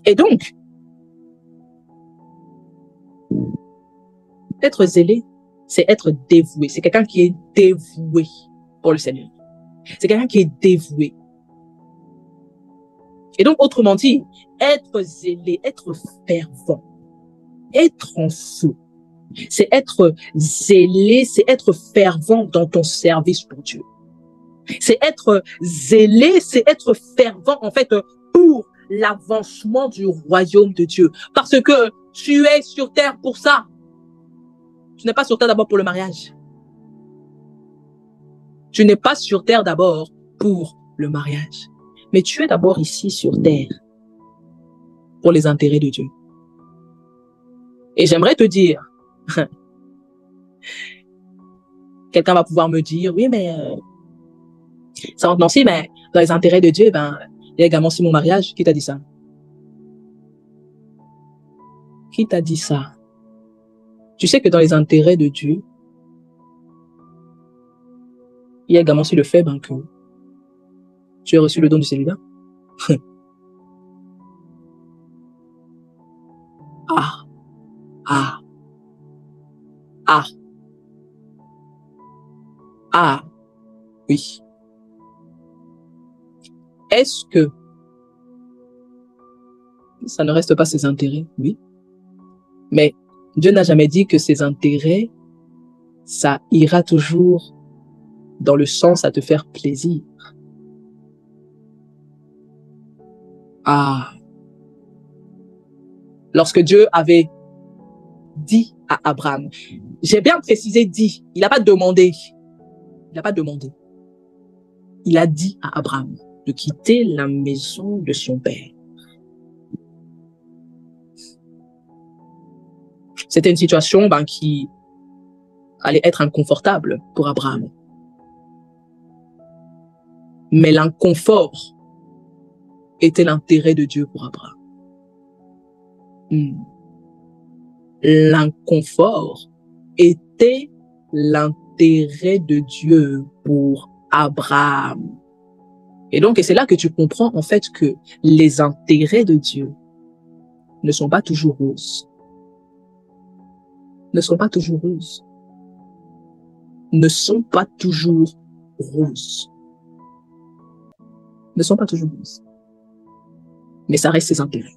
Et donc, être zélé, c'est être dévoué. C'est quelqu'un qui est dévoué pour le Seigneur. C'est quelqu'un qui est dévoué. Et donc, autrement dit, être zélé, être fervent, être en feu, c'est être zélé, c'est être fervent dans ton service pour Dieu. C'est être zélé, c'est être fervent, en fait, pour l'avancement du royaume de Dieu. Parce que tu es sur terre pour ça. Tu n'es pas sur terre d'abord pour le mariage. Tu n'es pas sur terre d'abord pour le mariage. Mais tu es d'abord ici sur terre pour les intérêts de Dieu. Et j'aimerais te dire, quelqu'un va pouvoir me dire, oui, mais ça entre Nancy, mais dans les intérêts de Dieu, ben, il y a également aussi mon mariage. Qui t'a dit ça? Qui t'a dit ça? Tu sais que dans les intérêts de Dieu, il y a également aussi le fait que tu as reçu le don du célibat. Ah, ah, ah, oui. Est-ce que ça ne reste pas ses intérêts? Oui. Mais Dieu n'a jamais dit que ses intérêts, ça ira toujours dans le sens à te faire plaisir. Ah. Lorsque Dieu avait dit à Abraham, j'ai bien précisé dit, il n'a pas demandé. Il n'a pas demandé. Il a dit à Abraham de quitter la maison de son père. C'était une situation qui allait être inconfortable pour Abraham. Mais l'inconfort était l'intérêt de Dieu pour Abraham. L'inconfort était l'intérêt de Dieu pour Abraham. Et donc, c'est là que tu comprends en fait que les intérêts de Dieu ne sont pas toujours roses. Ne sont pas toujours roses. Ne sont pas toujours roses. Ne sont pas toujours roses. Mais ça reste ses intérêts.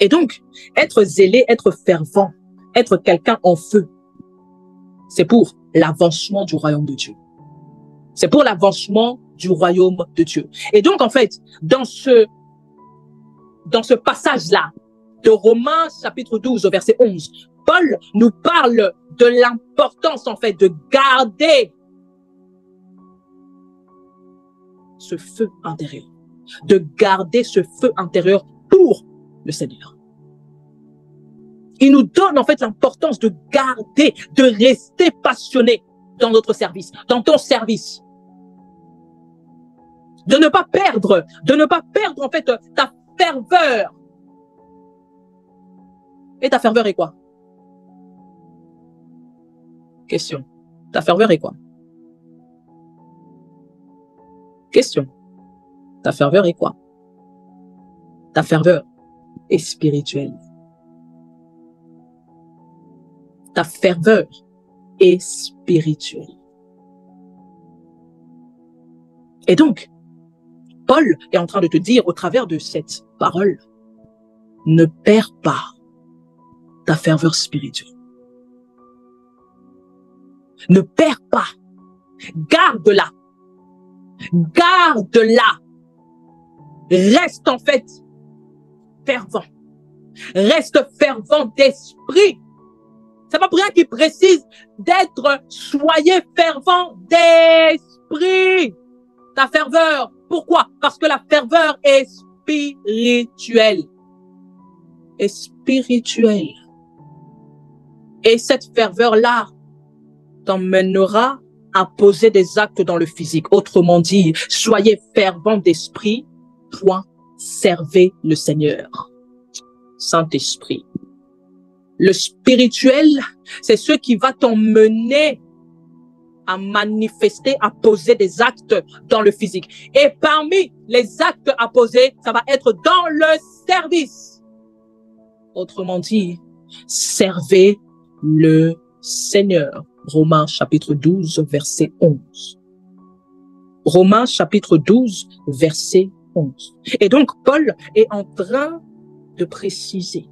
Et donc, être zélé, être fervent, être quelqu'un en feu, c'est pour l'avancement du royaume de Dieu. C'est pour l'avancement du royaume de Dieu. Et donc, en fait, dans ce passage-là, de Romains chapitre 12, verset 11, Paul nous parle de l'importance, en fait, de garder ce feu intérieur. De garder ce feu intérieur pour le Seigneur. Il nous donne, en fait, l'importance de garder, de rester passionné dans notre service, dans ton service. De ne pas perdre, en fait, ta ferveur. Et ta ferveur est quoi? Question. Ta ferveur est quoi? Question. Ta ferveur est quoi? Ta ferveur est spirituelle. Ta ferveur est spirituelle. Et donc, Paul est en train de te dire au travers de cette parole, ne perds pas ta ferveur spirituelle. Ne perds pas. Garde-la. Garde-la. Reste en fait fervent. Reste fervent d'esprit. C'est pas pour rien qu'il précise d'être soyez fervent d'esprit. Ta ferveur. Pourquoi? Parce que la ferveur est spirituelle. Est spirituelle. Et cette ferveur-là t'emmènera à poser des actes dans le physique. Autrement dit, soyez fervents d'esprit, point, servez le Seigneur. Saint-Esprit. Le spirituel, c'est ce qui va t'emmener à manifester, à poser des actes dans le physique. Et parmi les actes à poser, ça va être dans le service. Autrement dit, servez le Seigneur. Romains chapitre 12, verset 11. Romains chapitre 12, verset 11. Et donc, Paul est en train de préciser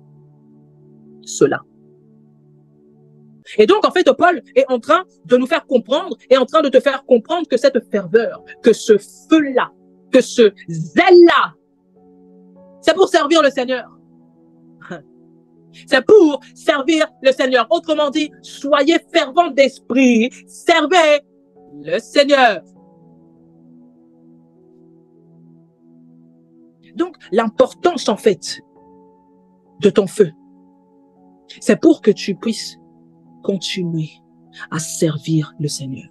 cela. Et donc, en fait, Paul est en train de nous faire comprendre, est en train de te faire comprendre que cette ferveur, que ce feu-là, que ce zèle-là, c'est pour servir le Seigneur. C'est pour servir le Seigneur. Autrement dit, soyez fervents d'esprit, servez le Seigneur. Donc, l'importance, en fait, de ton feu, c'est pour que tu puisses continuer à servir le Seigneur.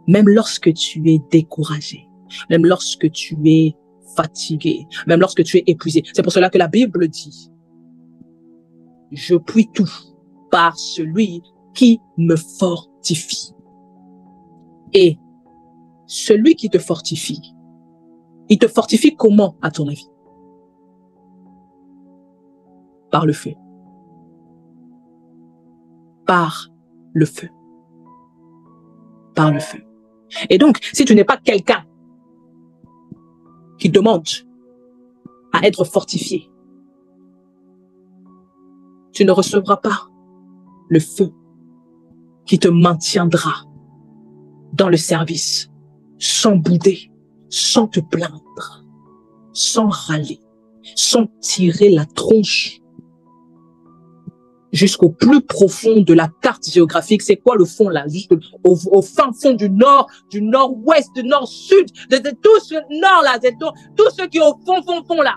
Même lorsque tu es découragé, même lorsque tu es fatigué, même lorsque tu es épuisé. C'est pour cela que la Bible dit, je puis tout par celui qui me fortifie. Et celui qui te fortifie, il te fortifie comment, à ton avis? par le feu. Par le feu. Par le feu. Et donc, si tu n'es pas quelqu'un qui demande à être fortifié, tu ne recevras pas le feu qui te maintiendra dans le service, sans bouder, sans te plaindre, sans râler, sans tirer la tronche jusqu'au plus profond de la carte géographique. C'est quoi le fond là? Juste au fin fond du nord, du nord-ouest, du nord-sud, de tout ce nord là, tout ce qui est au fond là.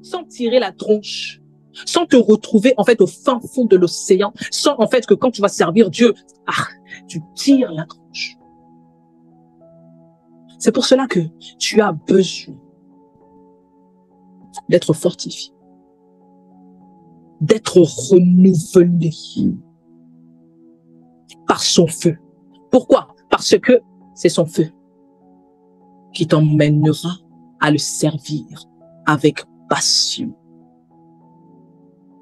Sans tirer la tronche, sans te retrouver en fait au fin fond de l'océan, sans en fait que quand tu vas servir Dieu, tu tires la tronche. C'est pour cela que tu as besoin d'être fortifié, d'être renouvelé par son feu. Pourquoi? Parce que c'est son feu qui t'emmènera à le servir avec passion.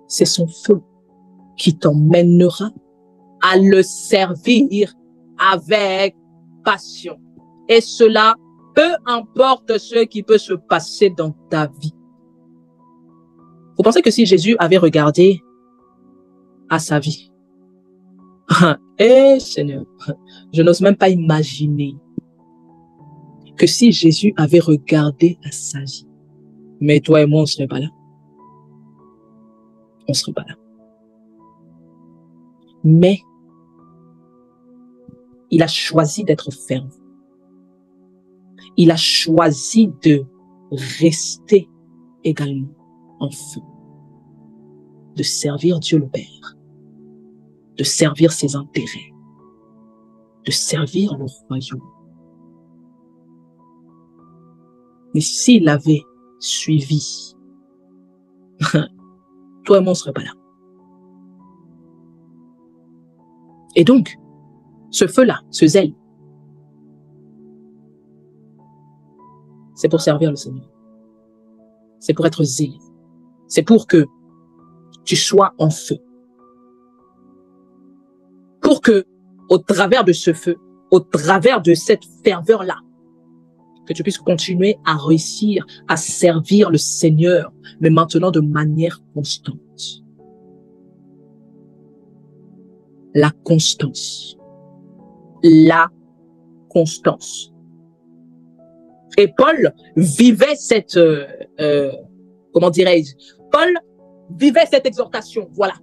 C'est son feu qui t'emmènera à le servir avec passion. Et cela, peu importe ce qui peut se passer dans ta vie. Vous pensez que si Jésus avait regardé à sa vie, Seigneur, je n'ose même pas imaginer que si Jésus avait regardé à sa vie, mais toi et moi, on ne serait pas là. On ne serait pas là. Mais il a choisi d'être ferme. Il a choisi de rester également en feu, de servir Dieu le Père, de servir ses intérêts, de servir le royaume. Mais s'il avait suivi, toi et moi, on ne serait pas là. Et donc, ce feu-là, ce zèle, c'est pour servir le Seigneur. C'est pour être zélé. C'est pour que tu sois en feu. Pour que, au travers de ce feu, au travers de cette ferveur-là, que tu puisses continuer à réussir à servir le Seigneur, mais maintenant de manière constante. La constance. La constance. Et Paul vivait cette, comment dirais-je, Paul vivait cette exhortation, voilà.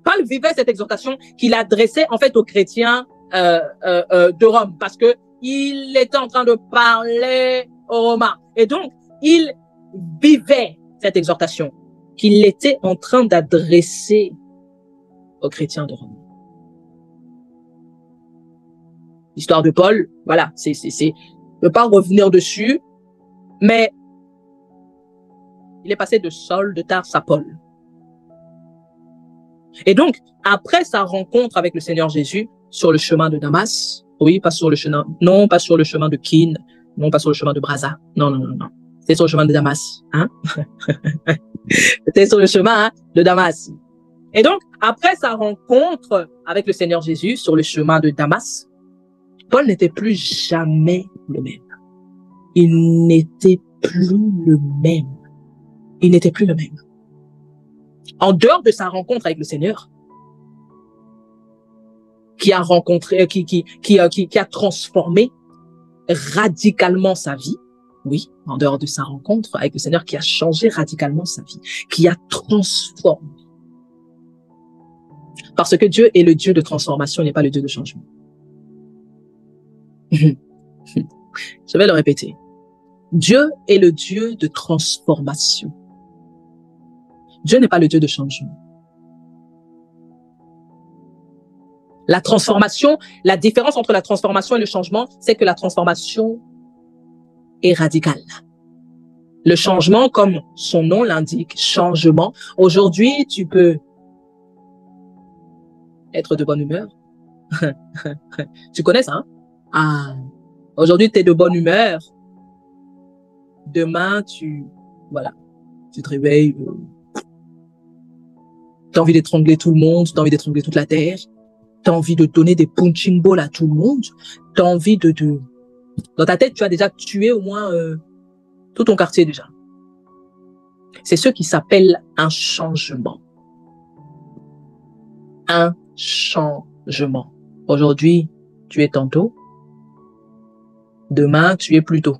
Paul vivait cette exhortation qu'il adressait en fait aux chrétiens de Rome, parce que il était en train de parler aux Romains. Et donc, il vivait cette exhortation qu'il était en train d'adresser aux chrétiens de Rome. L'histoire de Paul, voilà, je ne veux pas revenir dessus, mais il est passé de Saul de Tarse à Paul. Et donc, après sa rencontre avec le Seigneur Jésus sur le chemin de Damas, oui, pas sur le chemin, non, pas sur le chemin de Kin, non, pas sur le chemin de Brazza, non. C'était sur le chemin de Damas, hein. C'était sur le chemin de Damas. Et donc, après sa rencontre avec le Seigneur Jésus sur le chemin de Damas, Paul n'était plus jamais le même. Il n'était plus le même. Il n'était plus le même. En dehors de sa rencontre avec le Seigneur, qui a rencontré, qui a transformé radicalement sa vie, oui, en dehors de sa rencontre avec le Seigneur, qui a changé radicalement sa vie, qui a transformé. Parce que Dieu est le Dieu de transformation, il n'est pas le Dieu de changement. Je vais le répéter. Dieu est le Dieu de transformation. Dieu n'est pas le Dieu de changement. La transformation, la différence entre la transformation et le changement, c'est que la transformation est radicale. Le changement, comme son nom l'indique, changement. Aujourd'hui, tu peux être de bonne humeur. Tu connais ça, hein? Ah, aujourd'hui, tu es de bonne humeur. Demain, voilà. Tu te réveilles, tu as envie d'étrangler tout le monde, tu as envie d'étrangler toute la terre, tu as envie de donner des punching balls à tout le monde, tu as envie de... Dans ta tête, tu as déjà tué au moins tout ton quartier déjà. C'est ce qui s'appelle un changement. Un changement. Aujourd'hui, tu es tantôt. Demain, tu es plus tôt.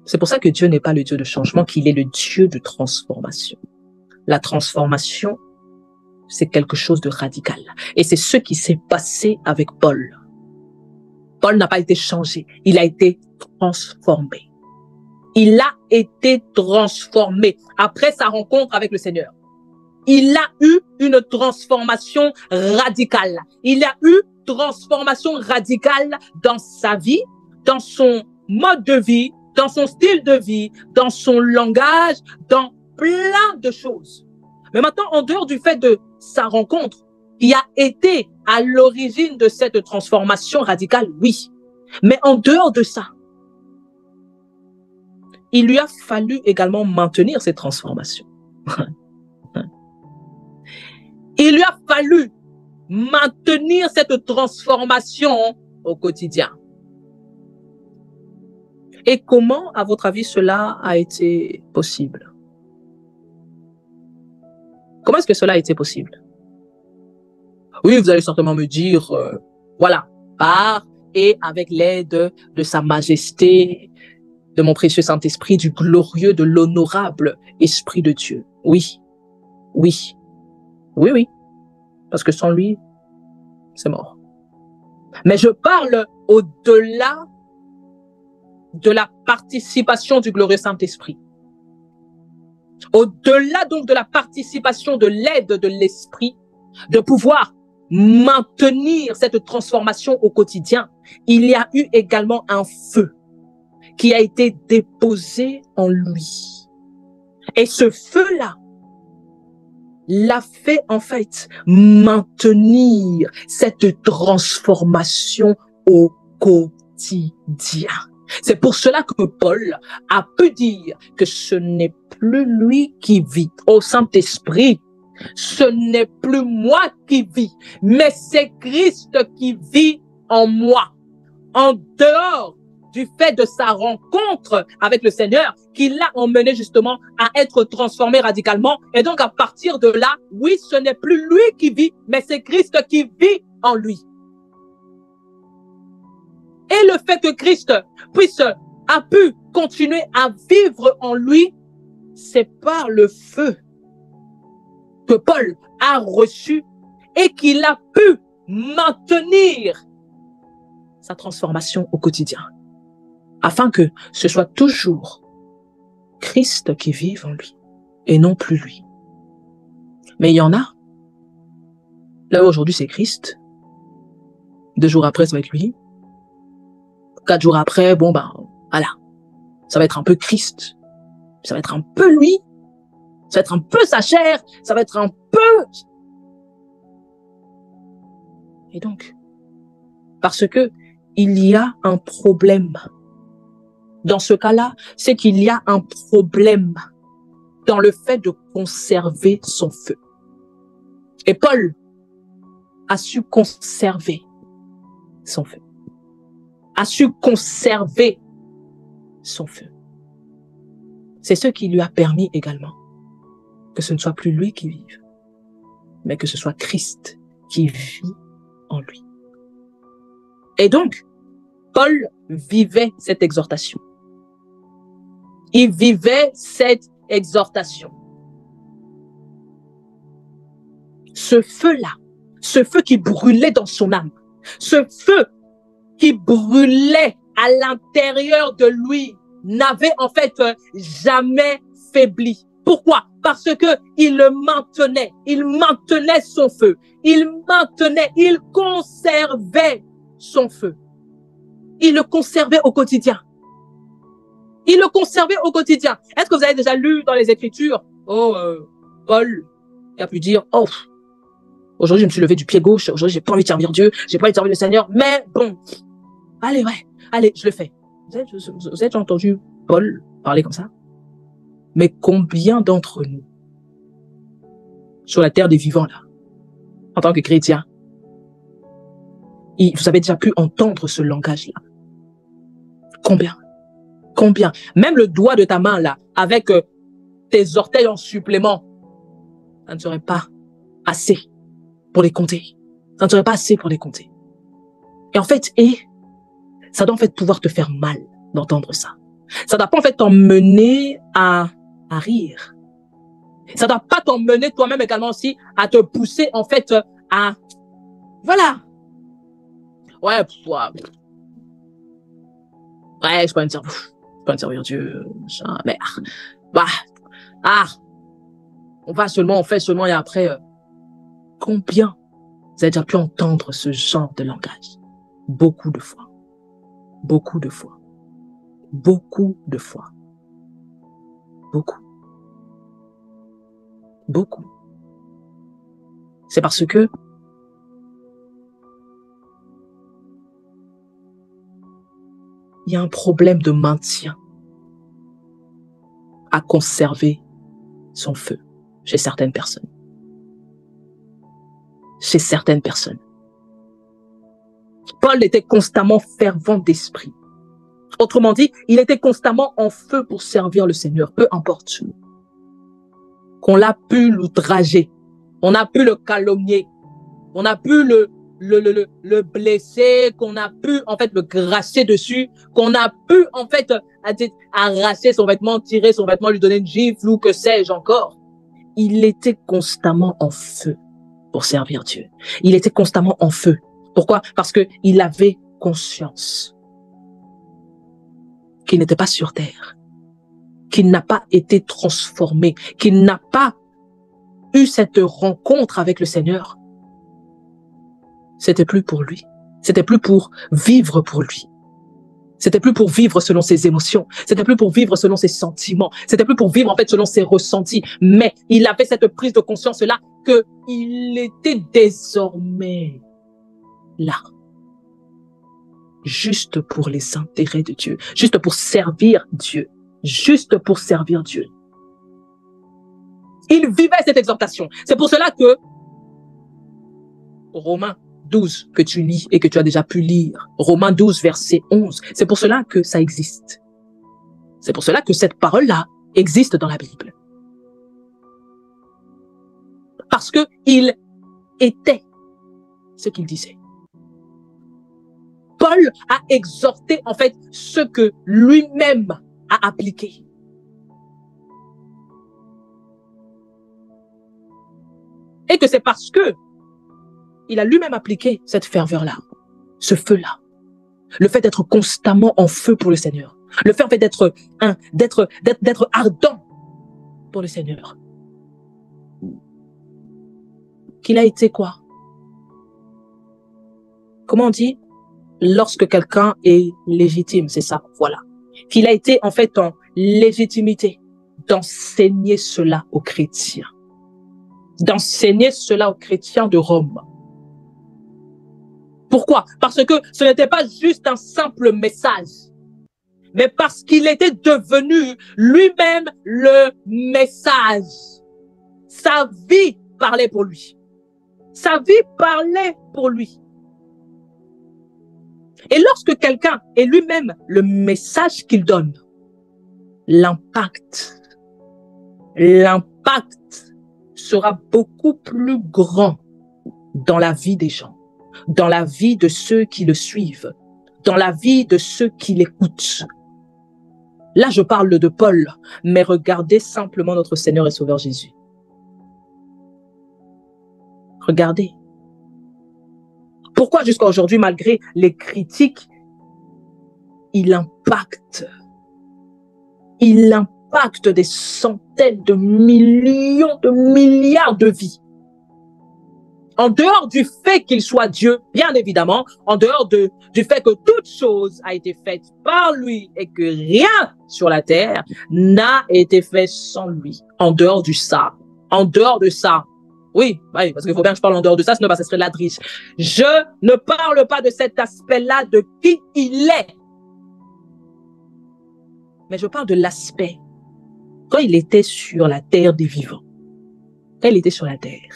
C'est pour ça que Dieu n'est pas le Dieu de changement, qu'il est le Dieu de transformation. La transformation, c'est quelque chose de radical. Et c'est ce qui s'est passé avec Paul. Paul n'a pas été changé, il a été transformé. Il a été transformé après sa rencontre avec le Seigneur. Il a eu une transformation radicale. Il a eu transformation radicale dans sa vie, dans son mode de vie, dans son style de vie, dans son langage, dans plein de choses. Mais maintenant, en dehors du fait de sa rencontre, qui a été à l'origine de cette transformation radicale, oui. Mais en dehors de ça, il lui a fallu également maintenir cette transformation. Il lui a fallu maintenir cette transformation au quotidien. Et comment, à votre avis, cela a été possible? Comment est-ce que cela a été possible? Oui, vous allez certainement me dire, voilà, par et avec l'aide de sa majesté, de mon précieux Saint-Esprit, du glorieux, de l'honorable Esprit de Dieu. Oui, oui, oui, oui, parce que sans lui, c'est mort. Mais je parle au-delà de la participation du glorieux Saint-Esprit. Au-delà donc de la participation de l'aide de l'Esprit, de pouvoir maintenir cette transformation au quotidien, il y a eu également un feu qui a été déposé en lui. Et ce feu-là l'a fait en fait maintenir cette transformation au quotidien. C'est pour cela que Paul a pu dire que ce n'est plus lui qui vit. Au Saint-Esprit, ce n'est plus moi qui vis, mais c'est Christ qui vit en moi. En dehors du fait de sa rencontre avec le Seigneur, qui l'a emmené justement à être transformé radicalement. Et donc à partir de là, oui, ce n'est plus lui qui vit, mais c'est Christ qui vit en lui. Et le fait que Christ a pu continuer à vivre en lui, c'est par le feu que Paul a reçu et qu'il a pu maintenir sa transformation au quotidien, afin que ce soit toujours Christ qui vive en lui et non plus lui. Mais il y en a, là aujourd'hui c'est Christ, 2 jours après ça va être lui, 4 jours après, bon ben voilà, ça va être un peu Christ, ça va être un peu lui, ça va être un peu sa chair, ça va être un peu... Et donc, parce que il y a un problème. Dans ce cas-là, c'est qu'il y a un problème dans le fait de conserver son feu. Et Paul a su conserver son feu. A su conserver son feu. C'est ce qui lui a permis également que ce ne soit plus lui qui vive, mais que ce soit Christ qui vit en lui. Et donc, Paul vivait cette exhortation. Il vivait cette exhortation. Ce feu-là, ce feu qui brûlait dans son âme, ce feu qui brûlait à l'intérieur de lui, n'avait en fait jamais faibli. Pourquoi? Parce que il maintenait son feu, il conservait son feu. Il le conservait au quotidien. Il le conservait au quotidien. Est-ce que vous avez déjà lu dans les Écritures, Paul a pu dire, aujourd'hui je me suis levé du pied gauche, aujourd'hui j'ai pas envie de servir Dieu, j'ai pas envie de servir le Seigneur, mais bon, allez, je le fais. Vous avez déjà entendu Paul parlait comme ça. Mais combien d'entre nous, sur la terre des vivants, là, en tant que chrétiens, vous avez déjà pu entendre ce langage-là? Combien? Combien? Même le doigt de ta main, là, avec tes orteils en supplément, ça ne serait pas assez pour les compter. Ça ne serait pas assez pour les compter. Et en fait, ça doit en fait pouvoir te faire mal d'entendre ça. Ça doit pas en fait t'emmener à rire. Ça doit pas t'emmener toi-même également aussi à te pousser en fait à... Voilà. Ouais, je peux pas servir Dieu. Mais, on fait seulement et après, combien vous avez déjà pu entendre ce genre de langage? Beaucoup de fois. Beaucoup de fois. Beaucoup de fois. Beaucoup. Beaucoup. C'est parce que il y a un problème de maintien à conserver son feu chez certaines personnes. Chez certaines personnes. Paul était constamment fervent d'esprit. Autrement dit, il était constamment en feu pour servir le Seigneur, peu importe où. Qu'on l'a pu l'outrager, on a pu le calomnier, on a pu le blesser, qu'on a pu en fait le grasser dessus, qu'on a pu en fait arracher son vêtement, tirer son vêtement, lui donner une gifle ou que sais-je encore. Il était constamment en feu pour servir Dieu. Il était constamment en feu. Pourquoi? Parce que il avait conscience qu'il n'était pas sur terre, qu'il n'a pas été transformé, qu'il n'a pas eu cette rencontre avec le Seigneur. C'était plus pour lui. C'était plus pour vivre pour lui. C'était plus pour vivre selon ses émotions. C'était plus pour vivre selon ses sentiments. C'était plus pour vivre en fait selon ses ressentis. Mais il avait cette prise de conscience-là qu'il était désormais là. Juste pour les intérêts de Dieu. Juste pour servir Dieu. Juste pour servir Dieu. Il vivait cette exhortation. C'est pour cela que Romains 12 que tu lis et que tu as déjà pu lire, Romains 12 verset 11, c'est pour cela que ça existe. C'est pour cela que cette parole-là existe dans la Bible. Parce que il était ce qu'il disait. Paul a exhorté en fait ce que lui-même a appliqué. Et que c'est parce que il a lui-même appliqué cette ferveur-là, ce feu-là. Le fait d'être constamment en feu pour le Seigneur. Le fait en fait d'être ardent pour le Seigneur. Qu'il a été quoi? Comment on dit? Lorsque quelqu'un est légitime, c'est ça, voilà. Qu'il a été en fait en légitimité d'enseigner cela aux chrétiens. D'enseigner cela aux chrétiens de Rome. Pourquoi? Parce que ce n'était pas juste un simple message, mais parce qu'il était devenu lui-même le message. Sa vie parlait pour lui. Sa vie parlait pour lui. Et lorsque quelqu'un est lui-même le message qu'il donne, l'impact sera beaucoup plus grand dans la vie des gens, dans la vie de ceux qui le suivent, dans la vie de ceux qui l'écoutent. Là, je parle de Paul, mais regardez simplement notre Seigneur et Sauveur Jésus. Regardez. Pourquoi jusqu'à aujourd'hui, malgré les critiques, il impacte des centaines de millions, de milliards de vies. En dehors du fait qu'il soit Dieu, bien évidemment, en dehors du fait que toute chose a été faite par lui et que rien sur la terre n'a été fait sans lui. En dehors de ça. Oui, parce qu'il faut bien que je parle en dehors de ça, sinon ça serait la triche. Je ne parle pas de cet aspect-là de qui il est. mais je parle de l'aspect. Quand il était sur la terre des vivants, quand il était sur la terre.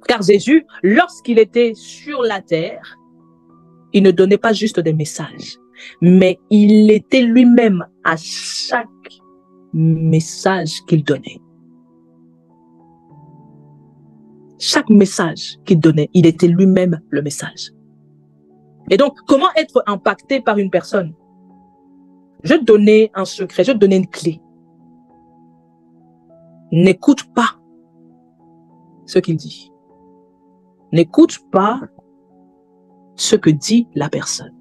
Car Jésus, lorsqu'il était sur la terre, il ne donnait pas juste des messages, mais il était lui-même à chaque message qu'il donnait. Chaque message qu'il donnait, il était lui-même le message. Et donc, comment être impacté par une personne? Je vais te donner un secret, je vais te donner une clé. N'écoute pas ce qu'il dit. N'écoute pas ce que dit la personne.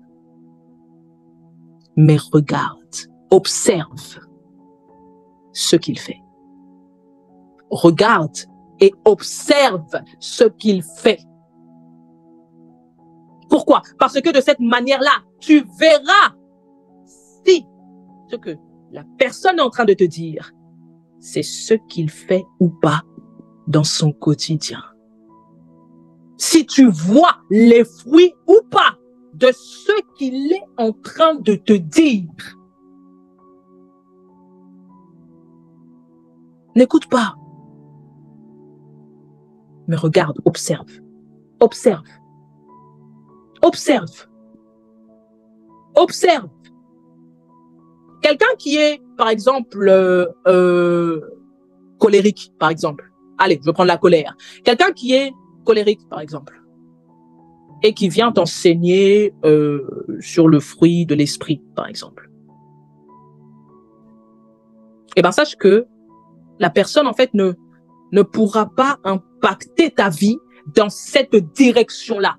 Mais regarde, observe ce qu'il fait. Regarde et observe ce qu'il fait. Pourquoi? Parce que de cette manière-là, tu verras si ce que la personne est en train de te dire, c'est ce qu'il fait ou pas dans son quotidien. Si tu vois les fruits ou pas de ce qu'il est en train de te dire, n'écoute pas, mais regarde, observe, observe, observe, observe. Quelqu'un qui est, par exemple, colérique, par exemple. Allez, je vais prendre la colère. Quelqu'un qui est colérique, par exemple, et qui vient t'enseigner sur le fruit de l'esprit, par exemple. Eh bien, sache que la personne, en fait, ne pourra pas impacter ta vie dans cette direction-là.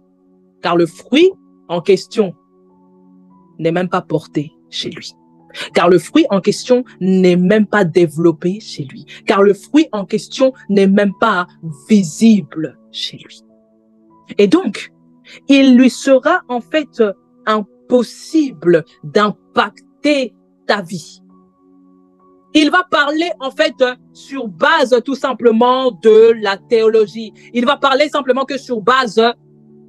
Car le fruit en question n'est même pas porté chez lui. Car le fruit en question n'est même pas développé chez lui. Car le fruit en question n'est même pas visible chez lui. Et donc, il lui sera en fait impossible d'impacter ta vie. Il va parler en fait sur base tout simplement de la théologie. Il va parler simplement que sur base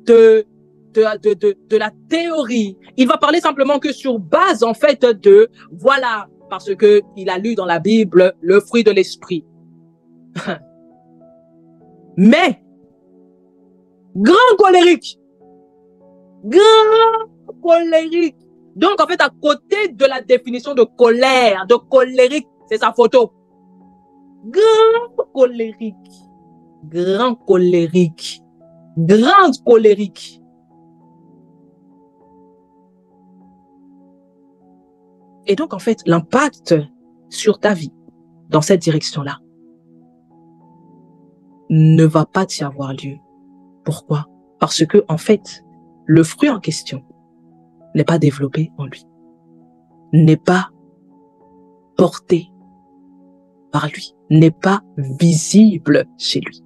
de la théorie. Il va parler simplement que sur base en fait de, voilà, parce que il a lu dans la Bible le fruit de l'esprit. Mais, grand colérique, donc en fait à côté de la définition de colère, de colérique, c'est sa photo. Grand colérique, grande colérique. Et donc, en fait, l'impact sur ta vie, dans cette direction-là, ne va pas t'y avoir lieu. Pourquoi? Parce que, en fait, le fruit en question n'est pas développé en lui, n'est pas porté par lui, n'est pas visible chez lui.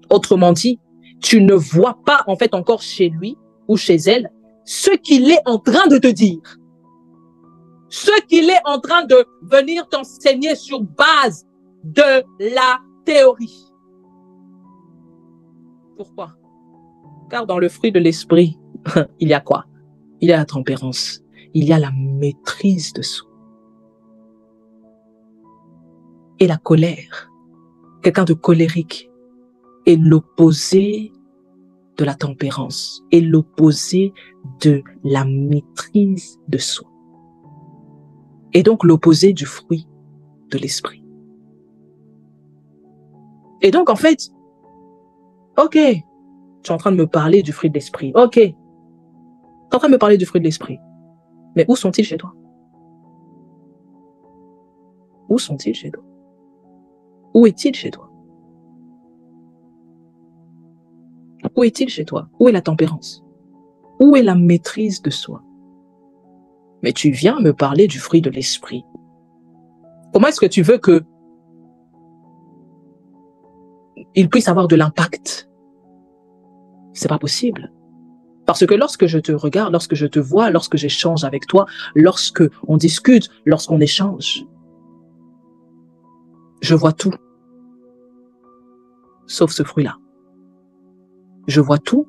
Autrement dit, tu ne vois pas, en fait, encore chez lui ou chez elle, ce qu'il est en train de te dire. Ce qu'il est en train de venir t'enseigner sur base de la théorie. Pourquoi? Car dans le fruit de l'esprit, il y a quoi? Il y a la tempérance, il y a la maîtrise de soi. Et la colère, quelqu'un de colérique, est l'opposé de la tempérance, est l'opposé de la maîtrise de soi. Et donc l'opposé du fruit de l'esprit. Et donc en fait, ok, tu es en train de me parler du fruit de l'esprit, ok, tu es en train de me parler du fruit de l'esprit, mais où sont-ils chez toi? Où sont-ils chez toi? Où est-il chez toi? Où est-il chez toi? Où est la tempérance? Où est la maîtrise de soi? Mais tu viens me parler du fruit de l'esprit. Comment est-ce que tu veux que il puisse avoir de l'impact? C'est pas possible. Parce que lorsque je te regarde, lorsque je te vois, lorsque j'échange avec toi, lorsque on discute, lorsqu'on échange, je vois tout. Sauf ce fruit-là. Je vois tout,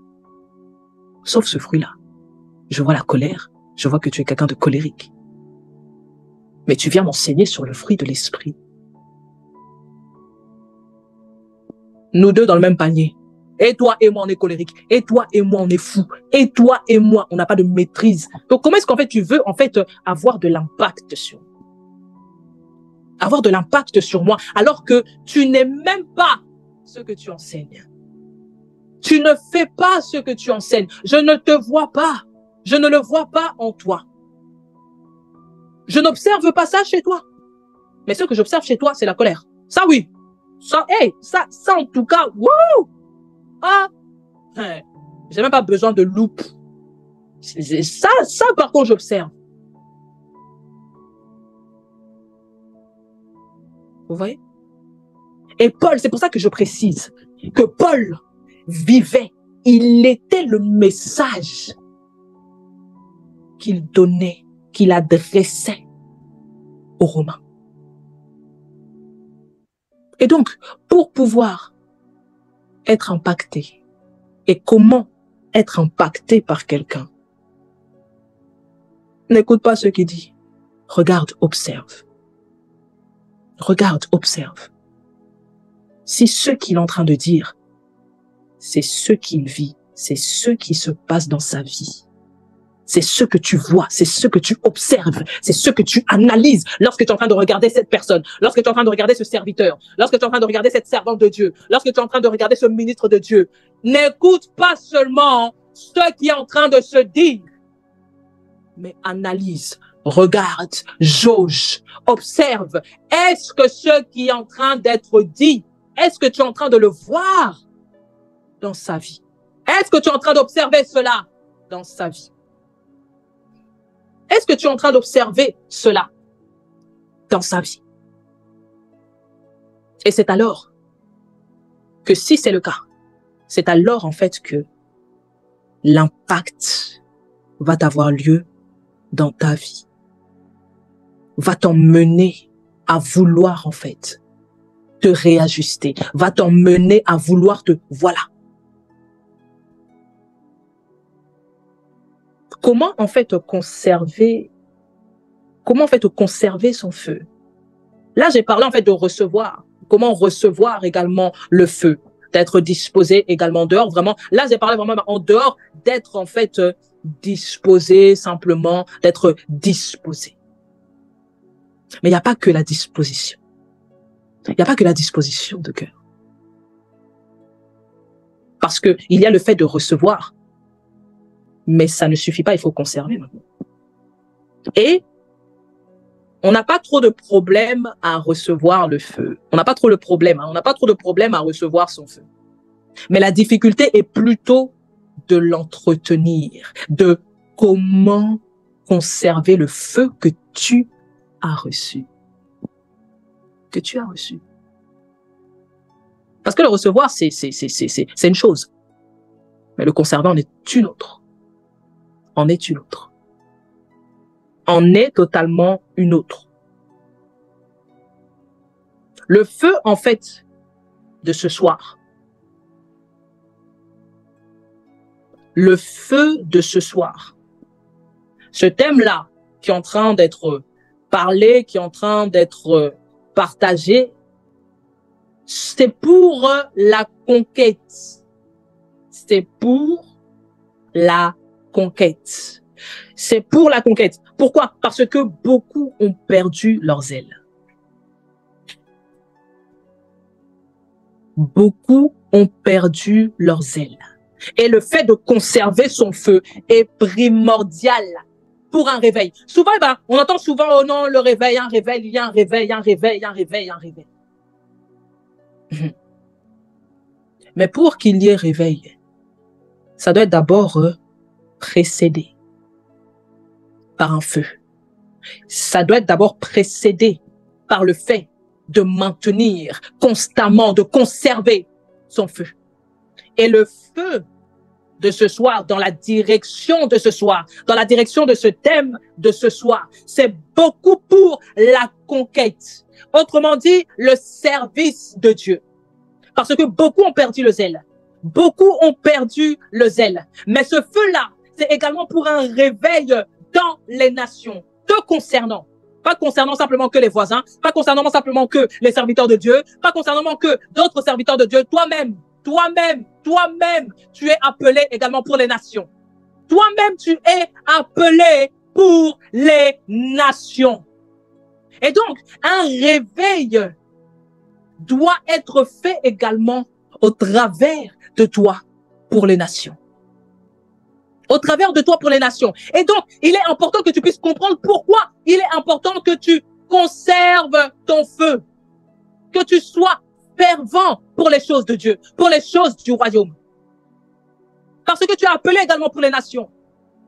sauf ce fruit-là. Je vois la colère. Je vois que tu es quelqu'un de colérique. Mais tu viens m'enseigner sur le fruit de l'esprit. Nous deux dans le même panier. Et toi et moi, on est colérique. Et toi et moi, on est fou. Et toi et moi, on n'a pas de maîtrise. Donc, comment est-ce qu'en fait, tu veux, en fait, avoir de l'impact sur moi? Avoir de l'impact sur moi, alors que tu n'es même pas ce que tu enseignes. Tu ne fais pas ce que tu enseignes. Je ne te vois pas. Je ne le vois pas en toi. Je n'observe pas ça chez toi. Mais ce que j'observe chez toi, c'est la colère. Ça, oui. Ça, ça en tout cas, wouh! Ah! J'ai même pas besoin de loupe. Ça, par contre, j'observe. Vous voyez? Et Paul, c'est pour ça que je précise que Paul vivait, il était le message qu'il donnait, qu'il adressait aux Romains. Et donc, pour pouvoir être impacté, et comment être impacté par quelqu'un, n'écoute pas ce qu'il dit. Regarde, observe. Regarde, observe. Si ce qu'il est en train de dire, c'est ce qu'il vit, c'est ce qui se passe dans sa vie. C'est ce que tu vois, c'est ce que tu observes, c'est ce que tu analyses lorsque tu es en train de regarder cette personne, lorsque tu es en train de regarder ce serviteur, lorsque tu es en train de regarder cette servante de Dieu, lorsque tu es en train de regarder ce ministre de Dieu. N'écoute pas seulement ce qui est en train de se dire, mais analyse, regarde, jauge, observe. Est-ce que ce qui est en train d'être dit, est-ce que tu es en train de le voir dans sa vie? Est-ce que tu es en train d'observer cela dans sa vie? Est-ce que tu es en train d'observer cela dans sa vie? Et c'est alors que si c'est le cas, c'est alors en fait que l'impact va avoir lieu dans ta vie, va t'emmener à vouloir en fait te réajuster, va t'emmener à vouloir voilà. Comment en fait conserver son feu? Là, j'ai parlé en fait de recevoir. Comment recevoir également le feu? D'être disposé également dehors, vraiment. Là, j'ai parlé vraiment en dehors, d'être en fait disposé, simplement, d'être disposé. Mais il n'y a pas que la disposition. Il n'y a pas que la disposition de cœur. Parce que il y a le fait de recevoir, mais ça ne suffit pas, il faut conserver maintenant. Et on n'a pas trop de problème à recevoir le feu. On n'a pas trop le problème, on n'a pas trop de problème à recevoir son feu. Mais la difficulté est plutôt de l'entretenir, de comment conserver le feu que tu as reçu. Que tu as reçu. Parce que le recevoir, c'est une chose. Mais le conserver en est une autre. En est une autre. En est totalement une autre. Le feu, en fait, de ce soir. Le feu de ce soir. Ce thème-là, qui est en train d'être parlé, qui est en train d'être partagé, c'est pour la conquête. C'est pour la conquête. C'est pour la conquête. Pourquoi? Parce que beaucoup ont perdu leurs ailes. Beaucoup ont perdu leurs ailes. Et le fait de conserver son feu est primordial pour un réveil. Souvent, on entend souvent, oh non, le réveil, un réveil, il y a un réveil, un réveil, un réveil, un réveil. Mais pour qu'il y ait réveil, ça doit être d'abord précédé par un feu. Ça doit être d'abord précédé par le fait de maintenir constamment, de conserver son feu. Et le feu de ce soir, dans la direction de ce soir, dans la direction de ce thème de ce soir, c'est beaucoup pour la conquête. Autrement dit, le service de Dieu. Parce que beaucoup ont perdu le zèle. Beaucoup ont perdu le zèle. Mais ce feu-là, c'est également pour un réveil dans les nations, te concernant. Pas concernant simplement que les voisins, pas concernant simplement que les serviteurs de Dieu, pas concernant que d'autres serviteurs de Dieu. Toi-même, tu es appelé également pour les nations. Toi-même, tu es appelé pour les nations. Et donc, un réveil doit être fait également au travers de toi pour les nations. Au travers de toi pour les nations. Et donc, il est important que tu puisses comprendre pourquoi il est important que tu conserves ton feu. Que tu sois fervent pour les choses de Dieu, pour les choses du royaume. Parce que tu es appelé également pour les nations.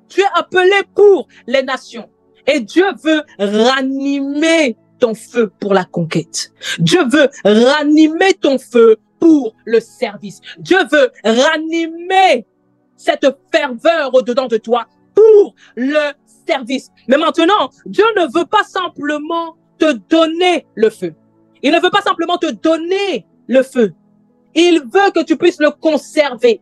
Tu es appelé pour les nations. Et Dieu veut ranimer ton feu pour la conquête. Dieu veut ranimer ton feu pour le service. Dieu veut ranimer cette ferveur au-dedans de toi pour le service. Mais maintenant, Dieu ne veut pas simplement te donner le feu. Il ne veut pas simplement te donner le feu. Il veut que tu puisses le conserver.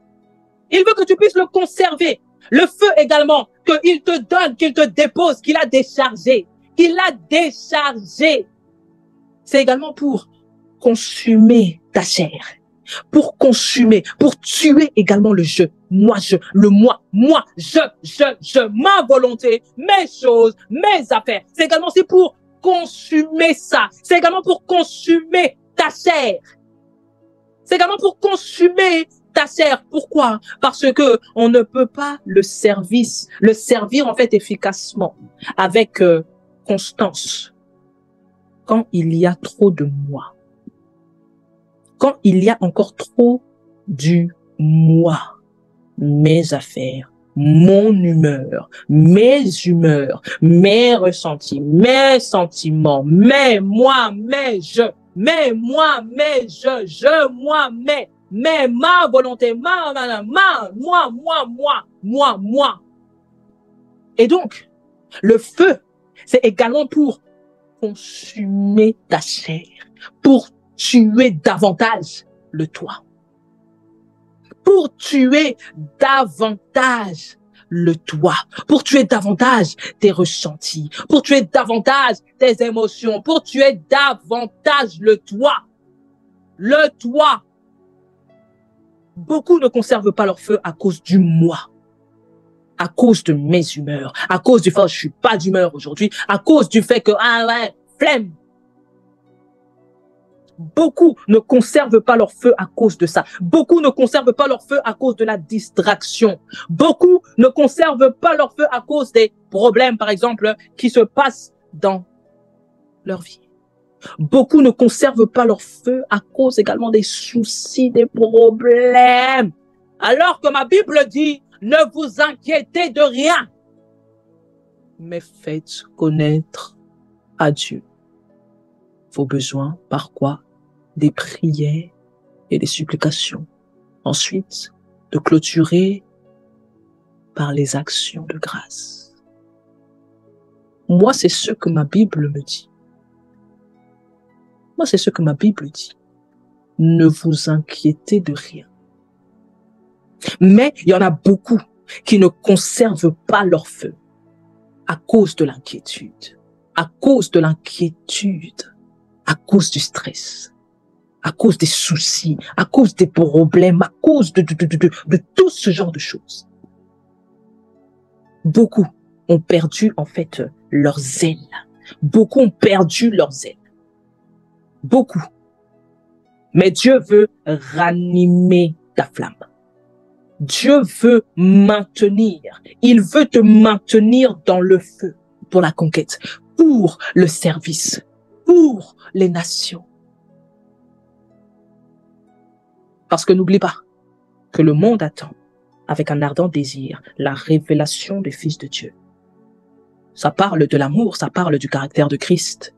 Il veut que tu puisses le conserver. Le feu également, qu'il te donne, qu'il te dépose, qu'il a déchargé. Qu'il a déchargé. C'est également pour consumer ta chair. Pour consumer, pour tuer également le je, moi, je, le moi, ma volonté, mes choses, mes affaires. C'est également aussi pour consumer ça. C'est également pour consumer ta chair. C'est également pour consumer ta chair. Pourquoi? Parce que on ne peut pas le servir en fait efficacement avec constance quand il y a trop de moi. Quand il y a encore trop du moi, mes affaires, mon humeur, mes ressentis, mes sentiments, mes moi, mes je, moi, ma volonté, moi. Et donc, le feu, c'est également pour consumer ta chair, pour tuer davantage le toi. Pour tuer davantage le toi. Pour tuer davantage tes ressentis. Pour tuer davantage tes émotions. Pour tuer davantage le toi. Le toi. Beaucoup ne conservent pas leur feu à cause du moi. À cause de mes humeurs. À cause du fait que je suis pas d'humeur aujourd'hui. À cause du fait que, flemme. Beaucoup ne conservent pas leur feu à cause de ça. Beaucoup ne conservent pas leur feu à cause de la distraction. Beaucoup ne conservent pas leur feu à cause des problèmes, par exemple, qui se passent dans leur vie. Beaucoup ne conservent pas leur feu à cause également des soucis, des problèmes. Alors que ma Bible dit, ne vous inquiétez de rien, mais faites connaître à Dieu vos besoins. Par quoi? Des prières et des supplications. Ensuite, de clôturer par les actions de grâce. Moi, c'est ce que ma Bible me dit. Moi, c'est ce que ma Bible dit. Ne vous inquiétez de rien. Mais il y en a beaucoup qui ne conservent pas leur feu à cause de l'inquiétude. À cause de l'inquiétude. À cause du stress. À cause des soucis, à cause des problèmes, à cause de tout ce genre de choses. Beaucoup ont perdu en fait leur zèle. Beaucoup ont perdu leur zèle. Beaucoup. Mais Dieu veut ranimer ta flamme. Dieu veut maintenir. Il veut te maintenir dans le feu pour la conquête, pour le service, pour les nations. Parce que n'oublie pas que le monde attend avec un ardent désir la révélation des fils de Dieu. Ça parle de l'amour, ça parle du caractère de Christ.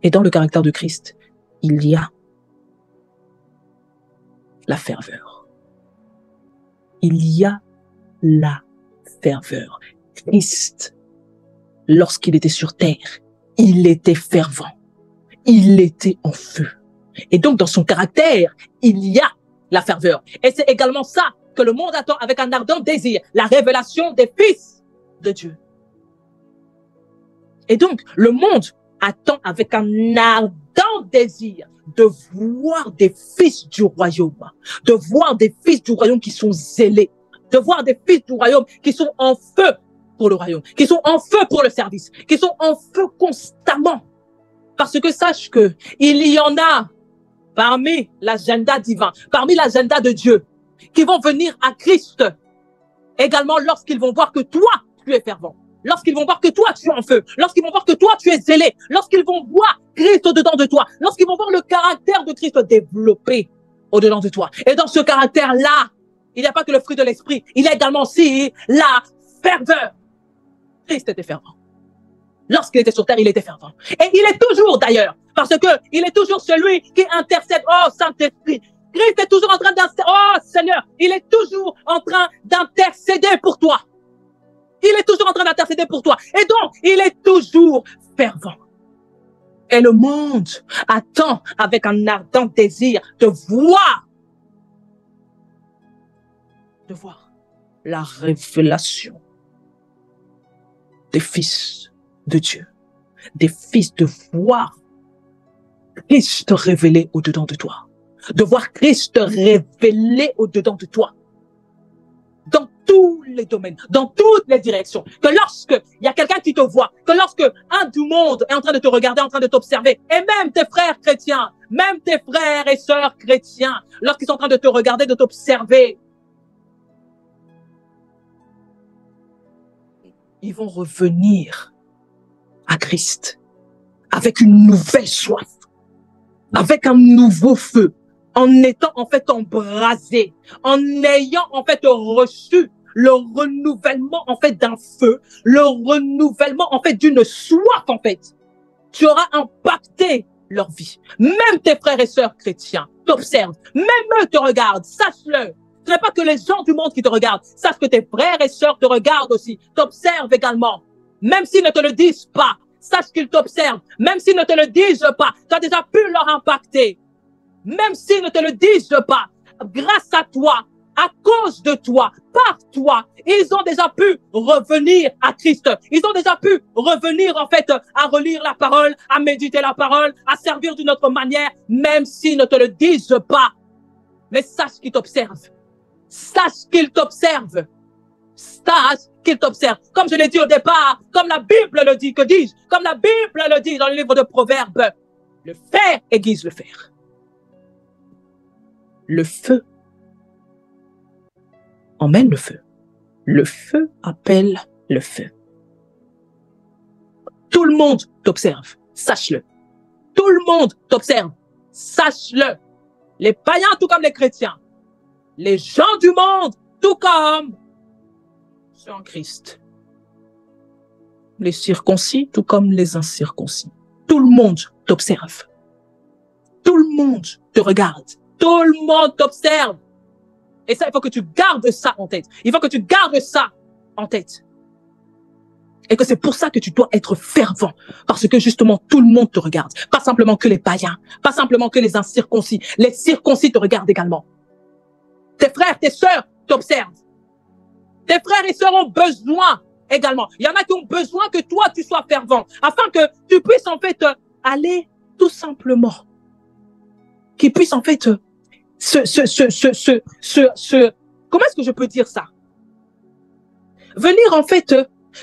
Et dans le caractère de Christ, il y a la ferveur. Il y a la ferveur. Christ, lorsqu'il était sur terre, il était fervent. Il était en feu. Et donc, dans son caractère, il y a la ferveur. Et c'est également ça que le monde attend avec un ardent désir. La révélation des fils de Dieu. Et donc, le monde attend avec un ardent désir de voir des fils du royaume, de voir des fils du royaume qui sont zélés, de voir des fils du royaume qui sont en feu pour le royaume, qui sont en feu pour le service, qui sont en feu constamment. Parce que sache que il y en a parmi l'agenda divin, parmi l'agenda de Dieu, qui vont venir à Christ également lorsqu'ils vont voir que toi, tu es fervent, lorsqu'ils vont voir que toi, tu es en feu, lorsqu'ils vont voir que toi, tu es zélé, lorsqu'ils vont voir Christ au-dedans de toi, lorsqu'ils vont voir le caractère de Christ développé au-dedans de toi. Et dans ce caractère-là, il n'y a pas que le fruit de l'esprit, il y a également aussi la ferveur. Christ était fervent. Lorsqu'il était sur terre, il était fervent. Et il est toujours d'ailleurs, parce que il est toujours celui qui intercède. Oh, Saint-Esprit, Christ est toujours en train d'intercéder. Oh, Seigneur, il est toujours en train d'intercéder pour toi. Il est toujours en train d'intercéder pour toi. Et donc, il est toujours fervent. Et le monde attend avec un ardent désir de voir la révélation des fils de Dieu, des fils, de voir Christ révélé au-dedans de toi, de voir Christ révélé au-dedans de toi, dans tous les domaines, dans toutes les directions, que lorsque il y a quelqu'un qui te voit, que lorsque un du monde est en train de te regarder, en train de t'observer, et même tes frères chrétiens, même tes frères et sœurs chrétiens, lorsqu'ils sont en train de te regarder, de t'observer, ils vont revenir à Christ avec une nouvelle soif, avec un nouveau feu, en étant en fait embrasé, en ayant en fait reçu le renouvellement en fait d'un feu, le renouvellement en fait d'une soif en fait. Tu auras impacté leur vie. Même tes frères et sœurs chrétiens t'observent, même eux te regardent, sache-le. Ce n'est pas que les gens du monde qui te regardent, sache que tes frères et sœurs te regardent aussi, t'observent également. Même s'ils ne te le disent pas, sache qu'ils t'observent. Même s'ils ne te le disent pas, tu as déjà pu leur impacter. Même s'ils ne te le disent pas, grâce à toi, à cause de toi, par toi, ils ont déjà pu revenir à Christ. Ils ont déjà pu revenir en fait à relire la parole, à méditer la parole, à servir d'une autre manière, même s'ils ne te le disent pas. Mais sache qu'ils t'observent. Sache qu'ils t'observent. Sache qu'ils t'observent. Comme je l'ai dit au départ, comme la Bible le dit, que dis-je? Comme la Bible le dit dans le livre de Proverbes, le fer aiguise le fer. Le feu emmène le feu. Le feu appelle le feu. Tout le monde t'observe, sache-le. Tout le monde t'observe, sache-le. Les païens tout comme les chrétiens. Les gens du monde tout comme ceux en Christ. Les circoncis tout comme les incirconcis. Tout le monde t'observe. Tout le monde te regarde. Tout le monde t'observe. Et ça, il faut que tu gardes ça en tête. Il faut que tu gardes ça en tête. Et que c'est pour ça que tu dois être fervent. Parce que justement, tout le monde te regarde. Pas simplement que les païens. Pas simplement que les incirconcis. Les circoncis te regardent également. Tes frères, tes sœurs t'observent. Tes frères et sœurs ont besoin également. Il y en a qui ont besoin que toi, tu sois fervent. Afin que tu puisses en fait aller tout simplement. Qu'ils puissent en fait comment est-ce que je peux dire ça? Venir en fait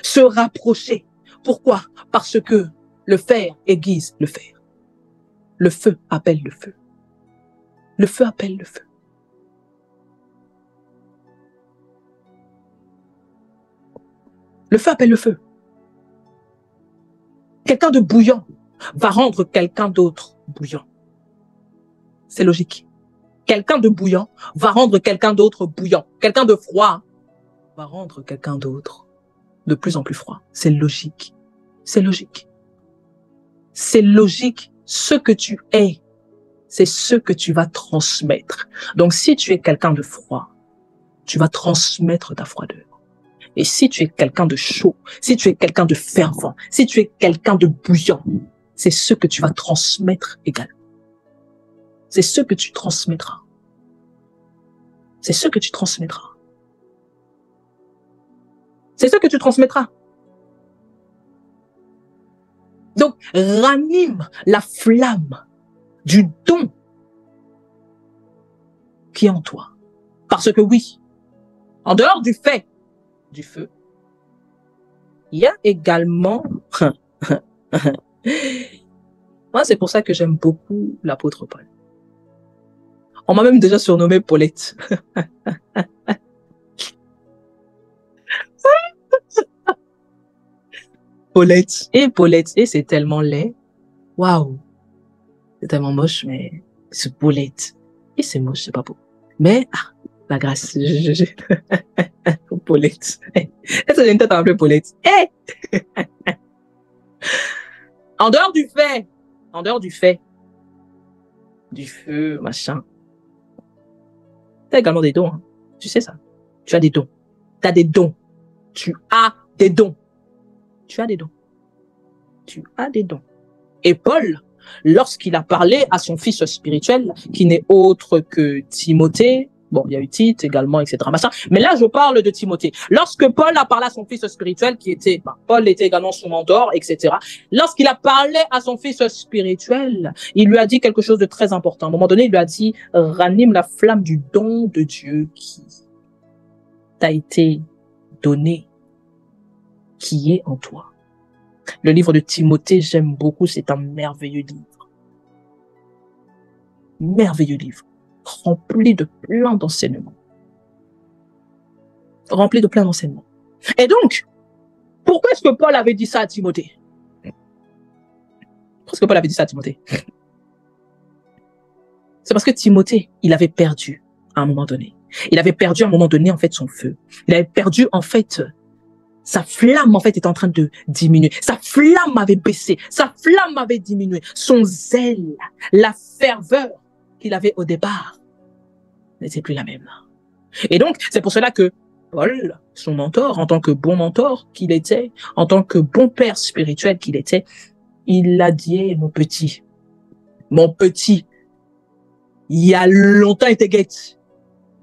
se rapprocher. Pourquoi? Parce que le fer aiguise le fer. Le feu appelle le feu. Le feu appelle le feu. Le feu appelle le feu. Quelqu'un de bouillant va rendre quelqu'un d'autre bouillant. C'est logique. Quelqu'un de bouillant va rendre quelqu'un d'autre bouillant. Quelqu'un de froid va rendre quelqu'un d'autre de plus en plus froid. C'est logique. C'est logique. C'est logique. Ce que tu es, c'est ce que tu vas transmettre. Donc, si tu es quelqu'un de froid, tu vas transmettre ta froideur. Et si tu es quelqu'un de chaud, si tu es quelqu'un de fervent, si tu es quelqu'un de bouillant, c'est ce que tu vas transmettre également. C'est ce que tu transmettras. C'est ce que tu transmettras. C'est ce que tu transmettras. Donc, ranime la flamme du don qui est en toi. Parce que oui, en dehors du fait du feu, il y a également... Moi, c'est pour ça que j'aime beaucoup l'apôtre Paul. On m'a même déjà surnommé Paulette. Paulette, et c'est tellement laid. Waouh, c'est tellement moche, mais c'est Paulette. Et c'est moche, c'est pas beau. Mais, la grâce, Paulette. Est-ce que j'ai une tête à m'appeler Paulette? En dehors du fait, du feu, machin, t'as également des dons, hein. Tu sais ça. Tu as des dons. T'as des dons. Tu as des dons. Tu as des dons. Tu as des dons. Et Paul, lorsqu'il a parlé à son fils spirituel, qui n'est autre que Timothée, bon, il y a eu Tite également, etc. Machin, mais là, je parle de Timothée. Lorsque Paul a parlé à son fils spirituel, Paul était également son mentor, etc. Lorsqu'il a parlé à son fils spirituel, il lui a dit quelque chose de très important. À un moment donné, il lui a dit, ranime la flamme du don de Dieu qui t'a été donné, qui est en toi. Le livre de Timothée, j'aime beaucoup, c'est un merveilleux livre. Merveilleux livre, rempli de plein d'enseignements. Rempli de plein d'enseignements. Et donc, pourquoi est-ce que Paul avait dit ça à Timothée? Pourquoi est-ce que Paul avait dit ça à Timothée? C'est parce que Timothée, il avait perdu à un moment donné. Il avait perdu à un moment donné, en fait, son feu. Il avait perdu, en fait, sa flamme, en fait, était en train de diminuer. Sa flamme avait baissé. Sa flamme avait diminué. Son zèle, la ferveur qu'il avait au départ, n'était plus la même. Et donc, c'est pour cela que Paul, son mentor, en tant que bon mentor qu'il était, en tant que bon père spirituel qu'il était, il l'a dit, mon petit, il y a longtemps, il était guette.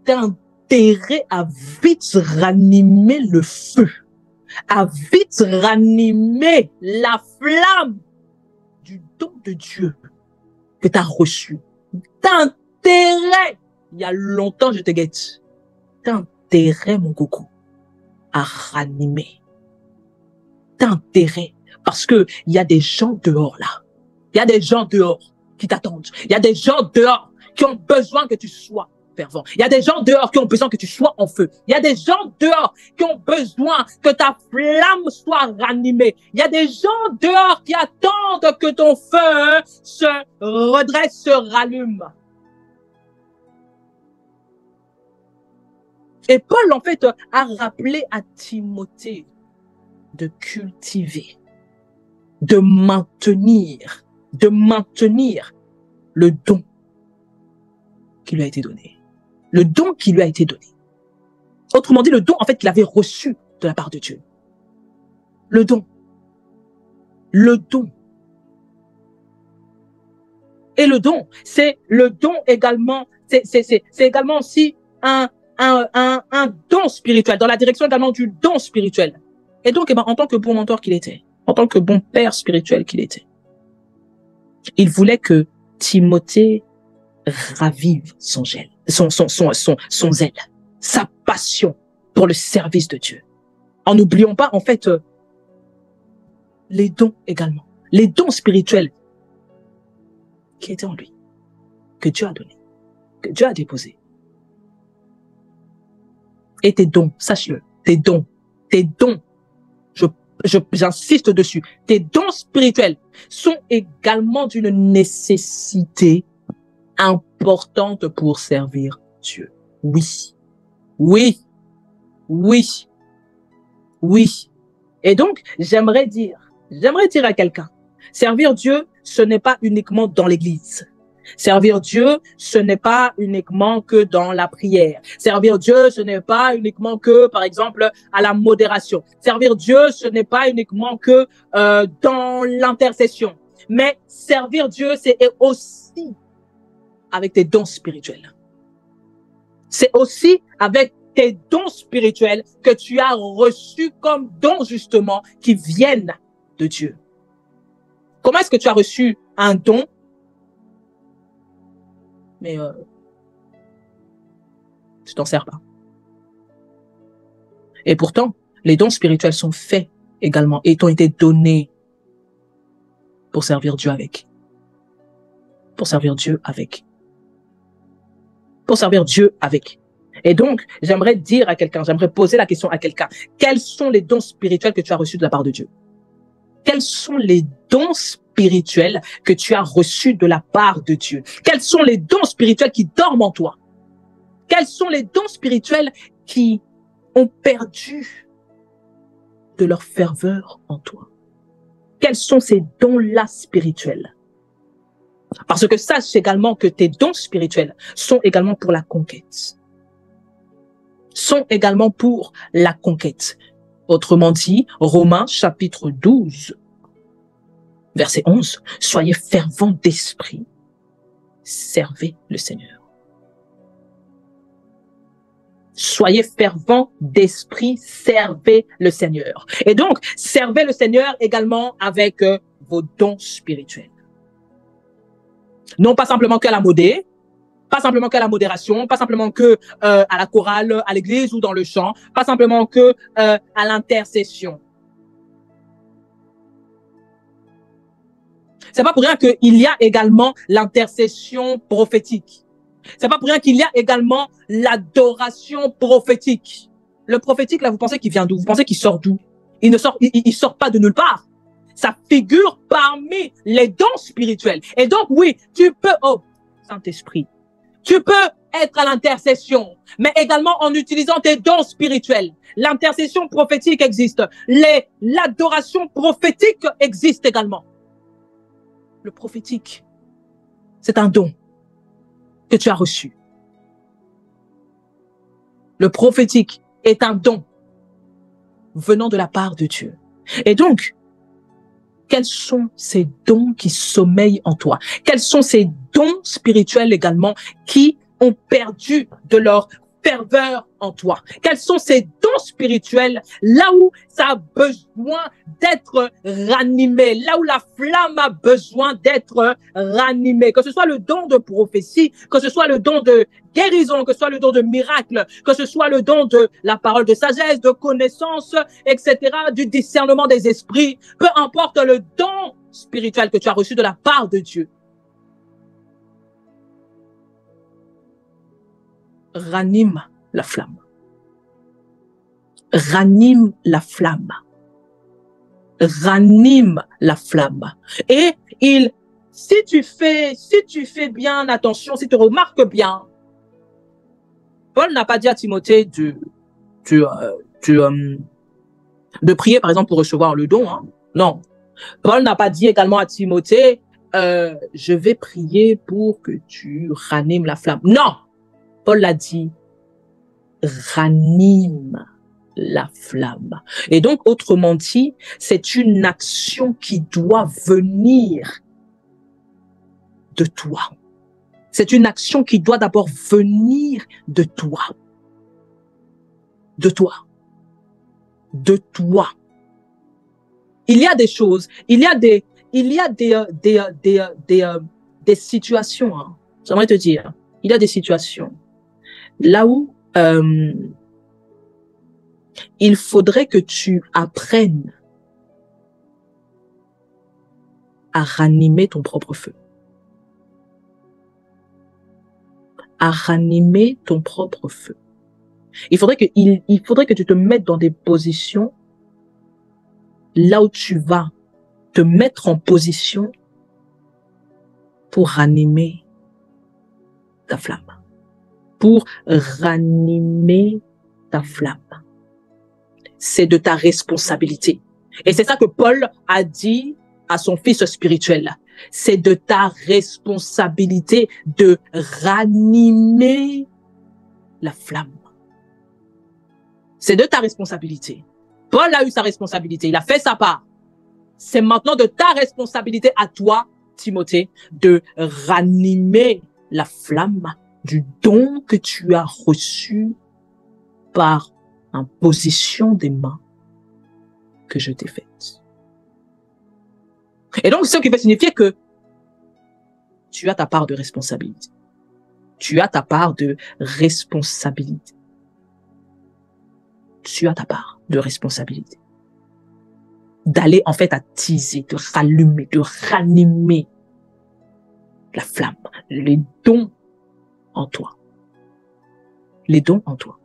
T'as intérêt à vite ranimer le feu, à vite ranimer la flamme du don de Dieu que tu as reçu. T'as intérêt, il y a longtemps je te guette, t'as intérêt mon coco à ranimer. T'as intérêt parce que il y a des gens dehors là. Il y a des gens dehors qui t'attendent. Il y a des gens dehors qui ont besoin que tu sois fervent. Il y a des gens dehors qui ont besoin que tu sois en feu. Il y a des gens dehors qui ont besoin que ta flamme soit ranimée. Il y a des gens dehors qui attendent que ton feu se redresse, se rallume. Et Paul, en fait, a rappelé à Timothée de cultiver, de maintenir le don qui lui a été donné. Le don qui lui a été donné. Autrement dit, le don, en fait, qu'il avait reçu de la part de Dieu. Le don. Le don. Et le don, c'est le don également, c'est également aussi un don spirituel, dans la direction également du don spirituel. Et donc, en tant que bon mentor qu'il était, en tant que bon père spirituel qu'il était, il voulait que Timothée ravive son zèle, son zèle, sa passion pour le service de Dieu. En n'oublions pas, en fait, les dons également, les dons spirituels qui étaient en lui, que Dieu a donné, que Dieu a déposé. Et tes dons, sache-le, tes dons, j'insiste dessus, tes dons spirituels sont également d'une nécessité importante pour servir Dieu. Oui, oui, oui, oui. Et donc, j'aimerais dire à quelqu'un, servir Dieu, ce n'est pas uniquement dans l'église. Servir Dieu, ce n'est pas uniquement que dans la prière. Servir Dieu, ce n'est pas uniquement que, par exemple, à la modération. Servir Dieu, ce n'est pas uniquement que dans l'intercession. Mais servir Dieu, c'est aussi avec tes dons spirituels. C'est aussi avec tes dons spirituels que tu as reçus comme dons justement qui viennent de Dieu? Comment est-ce que tu as reçu un don, mais tu t'en sers pas? Et pourtant, les dons spirituels sont faits également et t'ont été donnés pour servir Dieu avec. Pour servir Dieu avec. Pour servir Dieu avec. Et donc, j'aimerais dire à quelqu'un, j'aimerais poser la question à quelqu'un, quels sont les dons spirituels que tu as reçus de la part de Dieu? Quels sont les dons spirituels que tu as reçus de la part de Dieu? Quels sont les dons spirituels qui dorment en toi? Quels sont les dons spirituels qui ont perdu de leur ferveur en toi? Quels sont ces dons-là spirituels? Parce que sache également que tes dons spirituels sont également pour la conquête. Sont également pour la conquête. Autrement dit, Romains chapitre 12, verset 11, soyez fervents d'esprit, servez le Seigneur. Soyez fervents d'esprit, servez le Seigneur. Et donc, servez le Seigneur également avec vos dons spirituels. Non pas simplement que la modée, pas simplement que la modération, pas simplement que à la chorale, à l'église ou dans le chant, pas simplement que à l'intercession. C'est pas pour rien qu'il y a également l'intercession prophétique. C'est pas pour rien qu'il y a également l'adoration prophétique. Le prophétique, là, vous pensez qu'il vient d'où? Vous pensez qu'il sort d'où? Il sort pas de nulle part. Ça figure parmi les dons spirituels. Et donc, oui, tu peux, oh, Saint-Esprit, tu peux être à l'intercession, mais également en utilisant tes dons spirituels. L'intercession prophétique existe. L'adoration prophétique existe également. Le prophétique, c'est un don que tu as reçu. Le prophétique est un don venant de la part de Dieu. Et donc, quels sont ces dons qui sommeillent en toi? Quels sont ces dons spirituels également qui ont perdu de leur ferveur en toi? Quels sont ces dons spirituels là où ça a besoin d'être ranimé, là où la flamme a besoin d'être ranimée? Que ce soit le don de prophétie, que ce soit le don de guérison, que ce soit le don de miracle, que ce soit le don de la parole de sagesse, de connaissance, etc., du discernement des esprits, peu importe le don spirituel que tu as reçu de la part de Dieu. Ranime la flamme. Ranime la flamme. Ranime la flamme. Et si tu fais bien attention, si tu remarques bien, Paul n'a pas dit à Timothée de prier, par exemple, pour recevoir le don. Hein. Non. Paul n'a pas dit également à Timothée, je vais prier pour que tu ranimes la flamme. Non. Paul l'a dit, ranime la flamme. Et donc, autrement dit, c'est une action qui doit venir de toi. C'est une action qui doit d'abord venir de toi. De toi. De toi. Il y a des choses, il y a des situations, hein. J'aimerais te dire, il y a des situations là où il faudrait que tu apprennes à ranimer ton propre feu. À ranimer ton propre feu. Il faudrait que tu te mettes dans des positions là où tu vas te mettre en position pour ranimer ta flamme. Pour ranimer ta flamme. C'est de ta responsabilité. Et c'est ça que Paul a dit à son fils spirituel. C'est de ta responsabilité de ranimer la flamme. C'est de ta responsabilité. Paul a eu sa responsabilité. Il a fait sa part. C'est maintenant de ta responsabilité à toi, Timothée, de ranimer la flamme du don que tu as reçu par imposition des mains que je t'ai faite. Et donc, ce qui veut signifier que tu as ta part de responsabilité. Tu as ta part de responsabilité. Tu as ta part de responsabilité. D'aller en fait attiser, de rallumer, de ranimer la flamme, les dons en toi. Les dons en toi.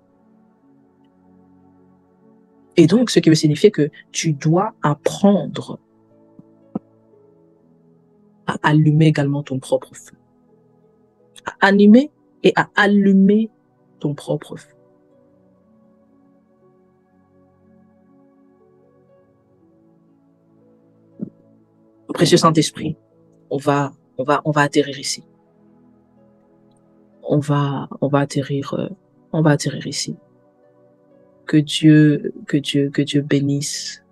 Et donc, ce qui veut signifier que tu dois apprendre à allumer également ton propre feu. À animer et à allumer ton propre feu. Précieux Saint-Esprit, on va atterrir ici. On va atterrir ici. Que Dieu bénisse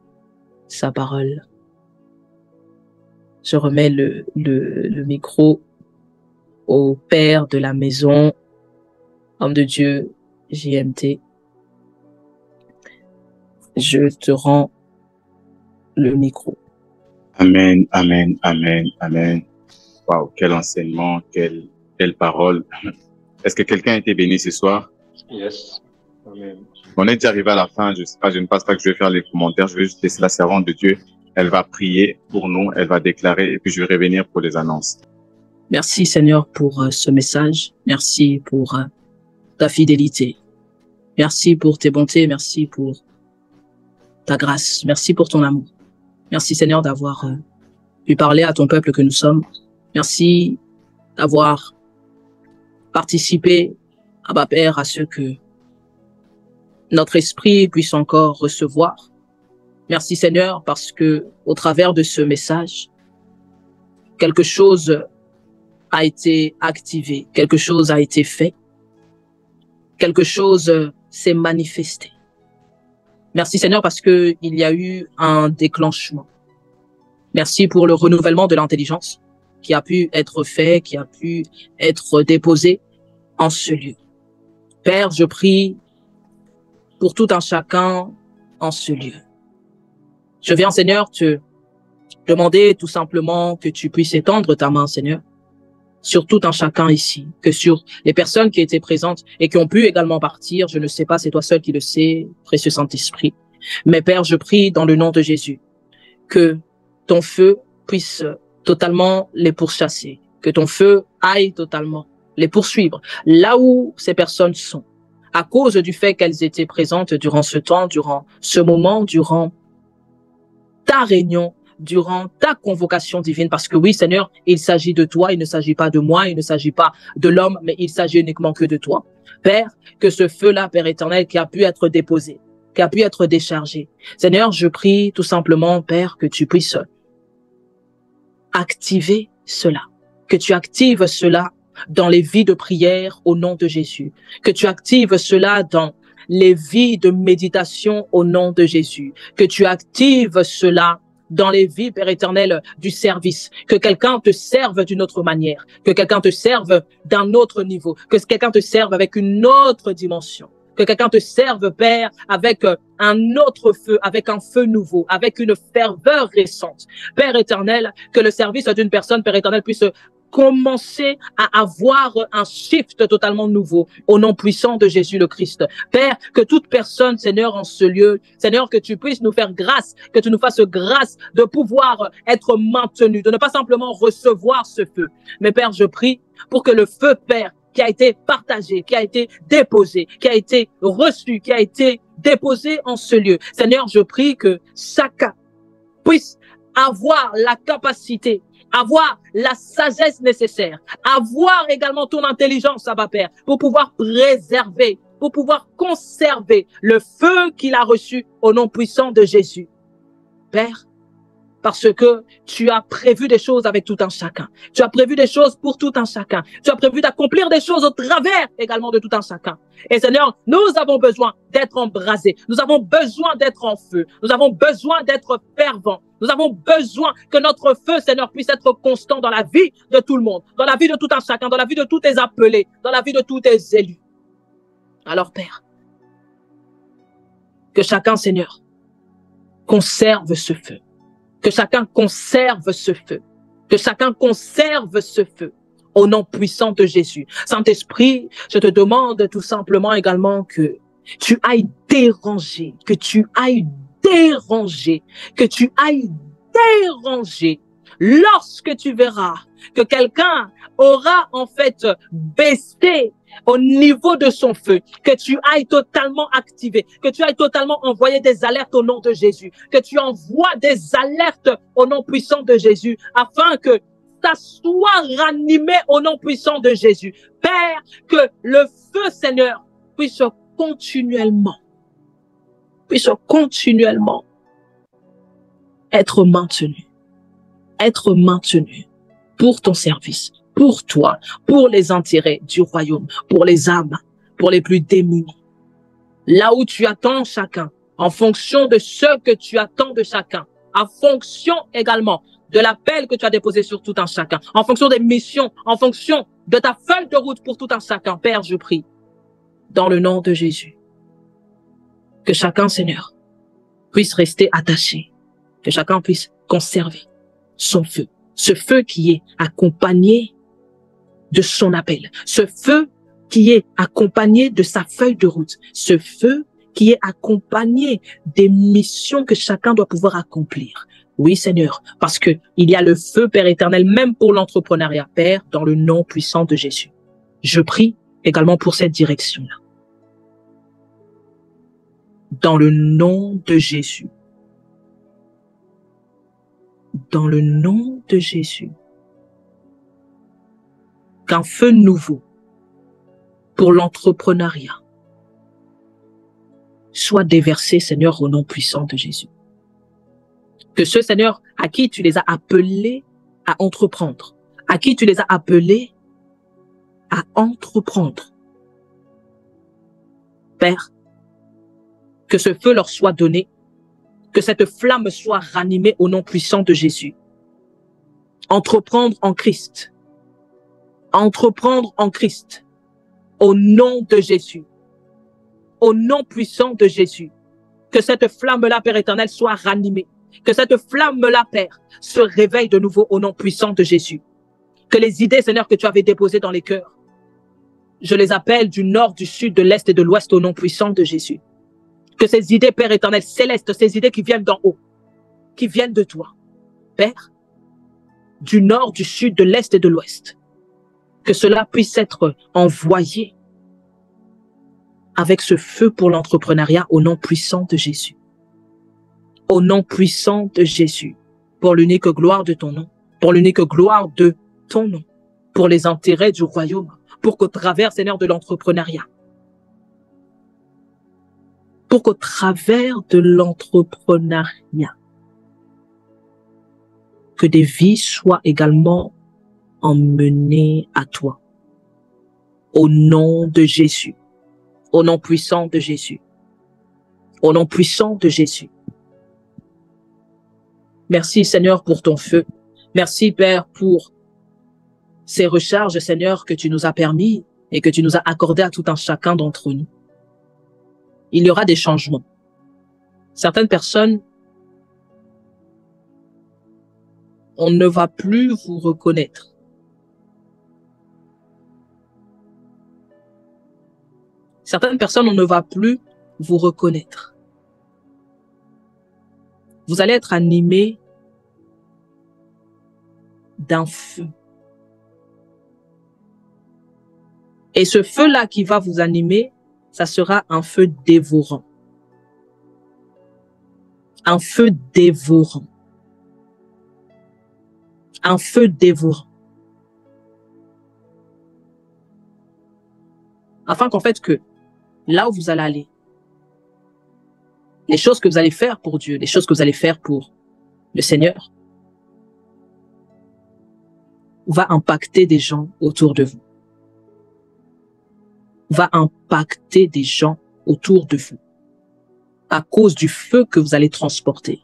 sa parole. Je remets le micro au père de la maison, homme de Dieu, JMT. Je te rends le micro. Amen, amen, amen, amen. Waouh, quel enseignement, quelle parole. Est-ce que quelqu'un a été béni ce soir? Yes. Amen. On est déjà arrivé à la fin. Je ne pense pas que je vais faire les commentaires. Je vais juste laisser la servante de Dieu. Elle va prier pour nous, elle va déclarer et puis je vais revenir pour les annonces. Merci Seigneur pour ce message. Merci pour ta fidélité. Merci pour tes bontés. Merci pour ta grâce. Merci pour ton amour. Merci Seigneur d'avoir pu parler à ton peuple que nous sommes. Merci d'avoir participé, Abba Père, à ce que notre esprit puisse encore recevoir. Merci Seigneur parce que au travers de ce message, quelque chose a été activé, quelque chose a été fait, quelque chose s'est manifesté. Merci Seigneur parce que il y a eu un déclenchement. Merci pour le renouvellement de l'intelligence qui a pu être fait, qui a pu être déposé en ce lieu. Père, je prie pour tout un chacun en ce lieu. Je viens, Seigneur, te demander tout simplement que tu puisses étendre ta main, Seigneur, sur tout un chacun ici, que sur les personnes qui étaient présentes et qui ont pu également partir. Je ne sais pas, c'est toi seul qui le sais, précieux Saint-Esprit. Mais Père, je prie dans le nom de Jésus que ton feu puisse totalement les pourchasser, que ton feu aille totalement les poursuivre là où ces personnes sont, à cause du fait qu'elles étaient présentes durant ce temps, durant ce moment, durant ta réunion, durant ta convocation divine, parce que oui, Seigneur, il s'agit de toi, il ne s'agit pas de moi, il ne s'agit pas de l'homme, mais il s'agit uniquement que de toi. Père, que ce feu-là, Père éternel, qui a pu être déposé, qui a pu être déchargé. Seigneur, je prie tout simplement, Père, que tu puisses activer cela, que tu actives cela dans les vies de prière au nom de Jésus, que tu actives cela dans les vies de méditation au nom de Jésus, que tu actives cela dans les vies, Père éternel, du service, que quelqu'un te serve d'une autre manière, que quelqu'un te serve d'un autre niveau, que quelqu'un te serve avec une autre dimension, que quelqu'un te serve, Père, avec un autre feu, avec un feu nouveau, avec une ferveur récente. Père éternel, que le service d'une personne, Père éternel, puisse commencer à avoir un shift totalement nouveau au nom puissant de Jésus le Christ. Père, que toute personne, Seigneur, en ce lieu, Seigneur, que tu puisses nous faire grâce, que tu nous fasses grâce de pouvoir être maintenus, de ne pas simplement recevoir ce feu. Mais Père, je prie pour que le feu, Père, qui a été partagé, qui a été déposé, qui a été reçu, qui a été déposé en ce lieu. Seigneur, je prie que chacun puisse avoir la capacité, avoir la sagesse nécessaire, avoir également ton intelligence, Abba Père, pour pouvoir préserver, pour pouvoir conserver le feu qu'il a reçu au nom puissant de Jésus. Père, parce que tu as prévu des choses avec tout un chacun. Tu as prévu des choses pour tout un chacun. Tu as prévu d'accomplir des choses au travers également de tout un chacun. Et Seigneur, nous avons besoin d'être embrasés. Nous avons besoin d'être en feu. Nous avons besoin d'être fervents. Nous avons besoin que notre feu, Seigneur, puisse être constant dans la vie de tout le monde, dans la vie de tout un chacun, dans la vie de tous tes appelés, dans la vie de tous tes élus. Alors, Père, Que chacun, Seigneur, conserve ce feu. Que chacun conserve ce feu. Que chacun conserve ce feu. Au nom puissant de Jésus. Saint-Esprit, je te demande tout simplement également que tu ailles déranger, que tu ailles déranger, que tu ailles déranger. Lorsque tu verras que quelqu'un aura en fait baissé au niveau de son feu, que tu ailles totalement activer, que tu ailles totalement envoyer des alertes au nom de Jésus, que tu envoies des alertes au nom puissant de Jésus, afin que ça soit ranimé au nom puissant de Jésus. Père, que le feu, Seigneur, puisse continuellement être maintenu pour ton service, pour toi, pour les intérêts du royaume, pour les âmes, pour les plus démunis. Là où tu attends chacun, en fonction de ce que tu attends de chacun, en fonction également de l'appel que tu as déposé sur tout un chacun, en fonction des missions, en fonction de ta feuille de route pour tout un chacun. Père, je prie, dans le nom de Jésus, que chacun, Seigneur, puisse rester attaché, que chacun puisse conserver son feu, ce feu qui est accompagné de son appel, ce feu qui est accompagné de sa feuille de route, ce feu qui est accompagné des missions que chacun doit pouvoir accomplir. Oui, Seigneur, parce que il y a le feu, Père éternel, même pour l'entrepreneuriat, Père, dans le nom puissant de Jésus. Je prie également pour cette direction-là. Dans le nom de Jésus. Dans le nom de Jésus. Qu'un feu nouveau pour l'entrepreneuriat soit déversé, Seigneur, au nom puissant de Jésus. Que ceux, Seigneur, à qui tu les as appelés à entreprendre, à qui tu les as appelés à entreprendre, Père, que ce feu leur soit donné, que cette flamme soit ranimée au nom puissant de Jésus. Entreprendre en Christ. Entreprendre en Christ. Au nom de Jésus. Au nom puissant de Jésus. Que cette flamme-là, Père éternel, soit ranimée. Que cette flamme-là, Père, se réveille de nouveau au nom puissant de Jésus. Que les idées, Seigneur, que tu avais déposées dans les cœurs, je les appelle du nord, du sud, de l'est et de l'ouest au nom puissant de Jésus. Que ces idées, Père éternel, célestes, ces idées qui viennent d'en haut, qui viennent de toi, Père, du nord, du sud, de l'est et de l'ouest, que cela puisse être envoyé avec ce feu pour l'entrepreneuriat au nom puissant de Jésus. Au nom puissant de Jésus, pour l'unique gloire de ton nom, pour l'unique gloire de ton nom, pour les intérêts du royaume, pour qu'au travers, Seigneur, de l'entrepreneuriat, pour qu'au travers de l'entrepreneuriat, que des vies soient également emmenées à toi. Au nom de Jésus, au nom puissant de Jésus, au nom puissant de Jésus. Merci, Seigneur, pour ton feu. Merci, Père, pour ces recharges, Seigneur, que tu nous as permis et que tu nous as accordées à tout un chacun d'entre nous. Il y aura des changements. Certaines personnes, on ne va plus vous reconnaître. Certaines personnes, on ne va plus vous reconnaître. Vous allez être animés d'un feu. Et ce feu-là qui va vous animer, ça sera un feu dévorant. Un feu dévorant. Un feu dévorant. Afin qu'en fait que là où vous allez aller, les choses que vous allez faire pour Dieu, les choses que vous allez faire pour le Seigneur, va impacter des gens autour de vous. Va impacter des gens autour de vous à cause du feu que vous allez transporter.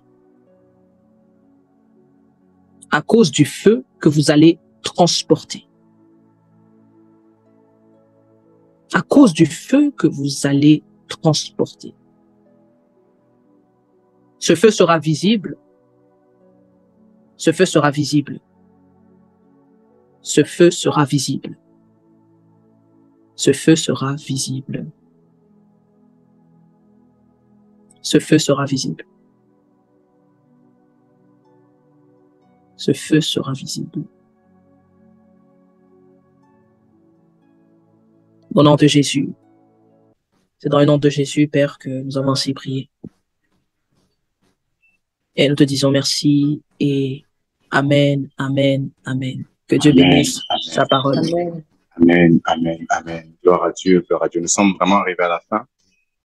À cause du feu que vous allez transporter. À cause du feu que vous allez transporter. Ce feu sera visible. Ce feu sera visible. Ce feu sera visible. Ce feu sera visible. Ce feu sera visible. Ce feu sera visible. Au nom de Jésus. C'est dans le nom de Jésus, Père, que nous avons ainsi prié. Et nous te disons merci et Amen, Amen, Amen. Que Dieu bénisse sa parole. Amen. Amen, amen, amen. Gloire à Dieu, gloire à Dieu. Nous sommes vraiment arrivés à la fin.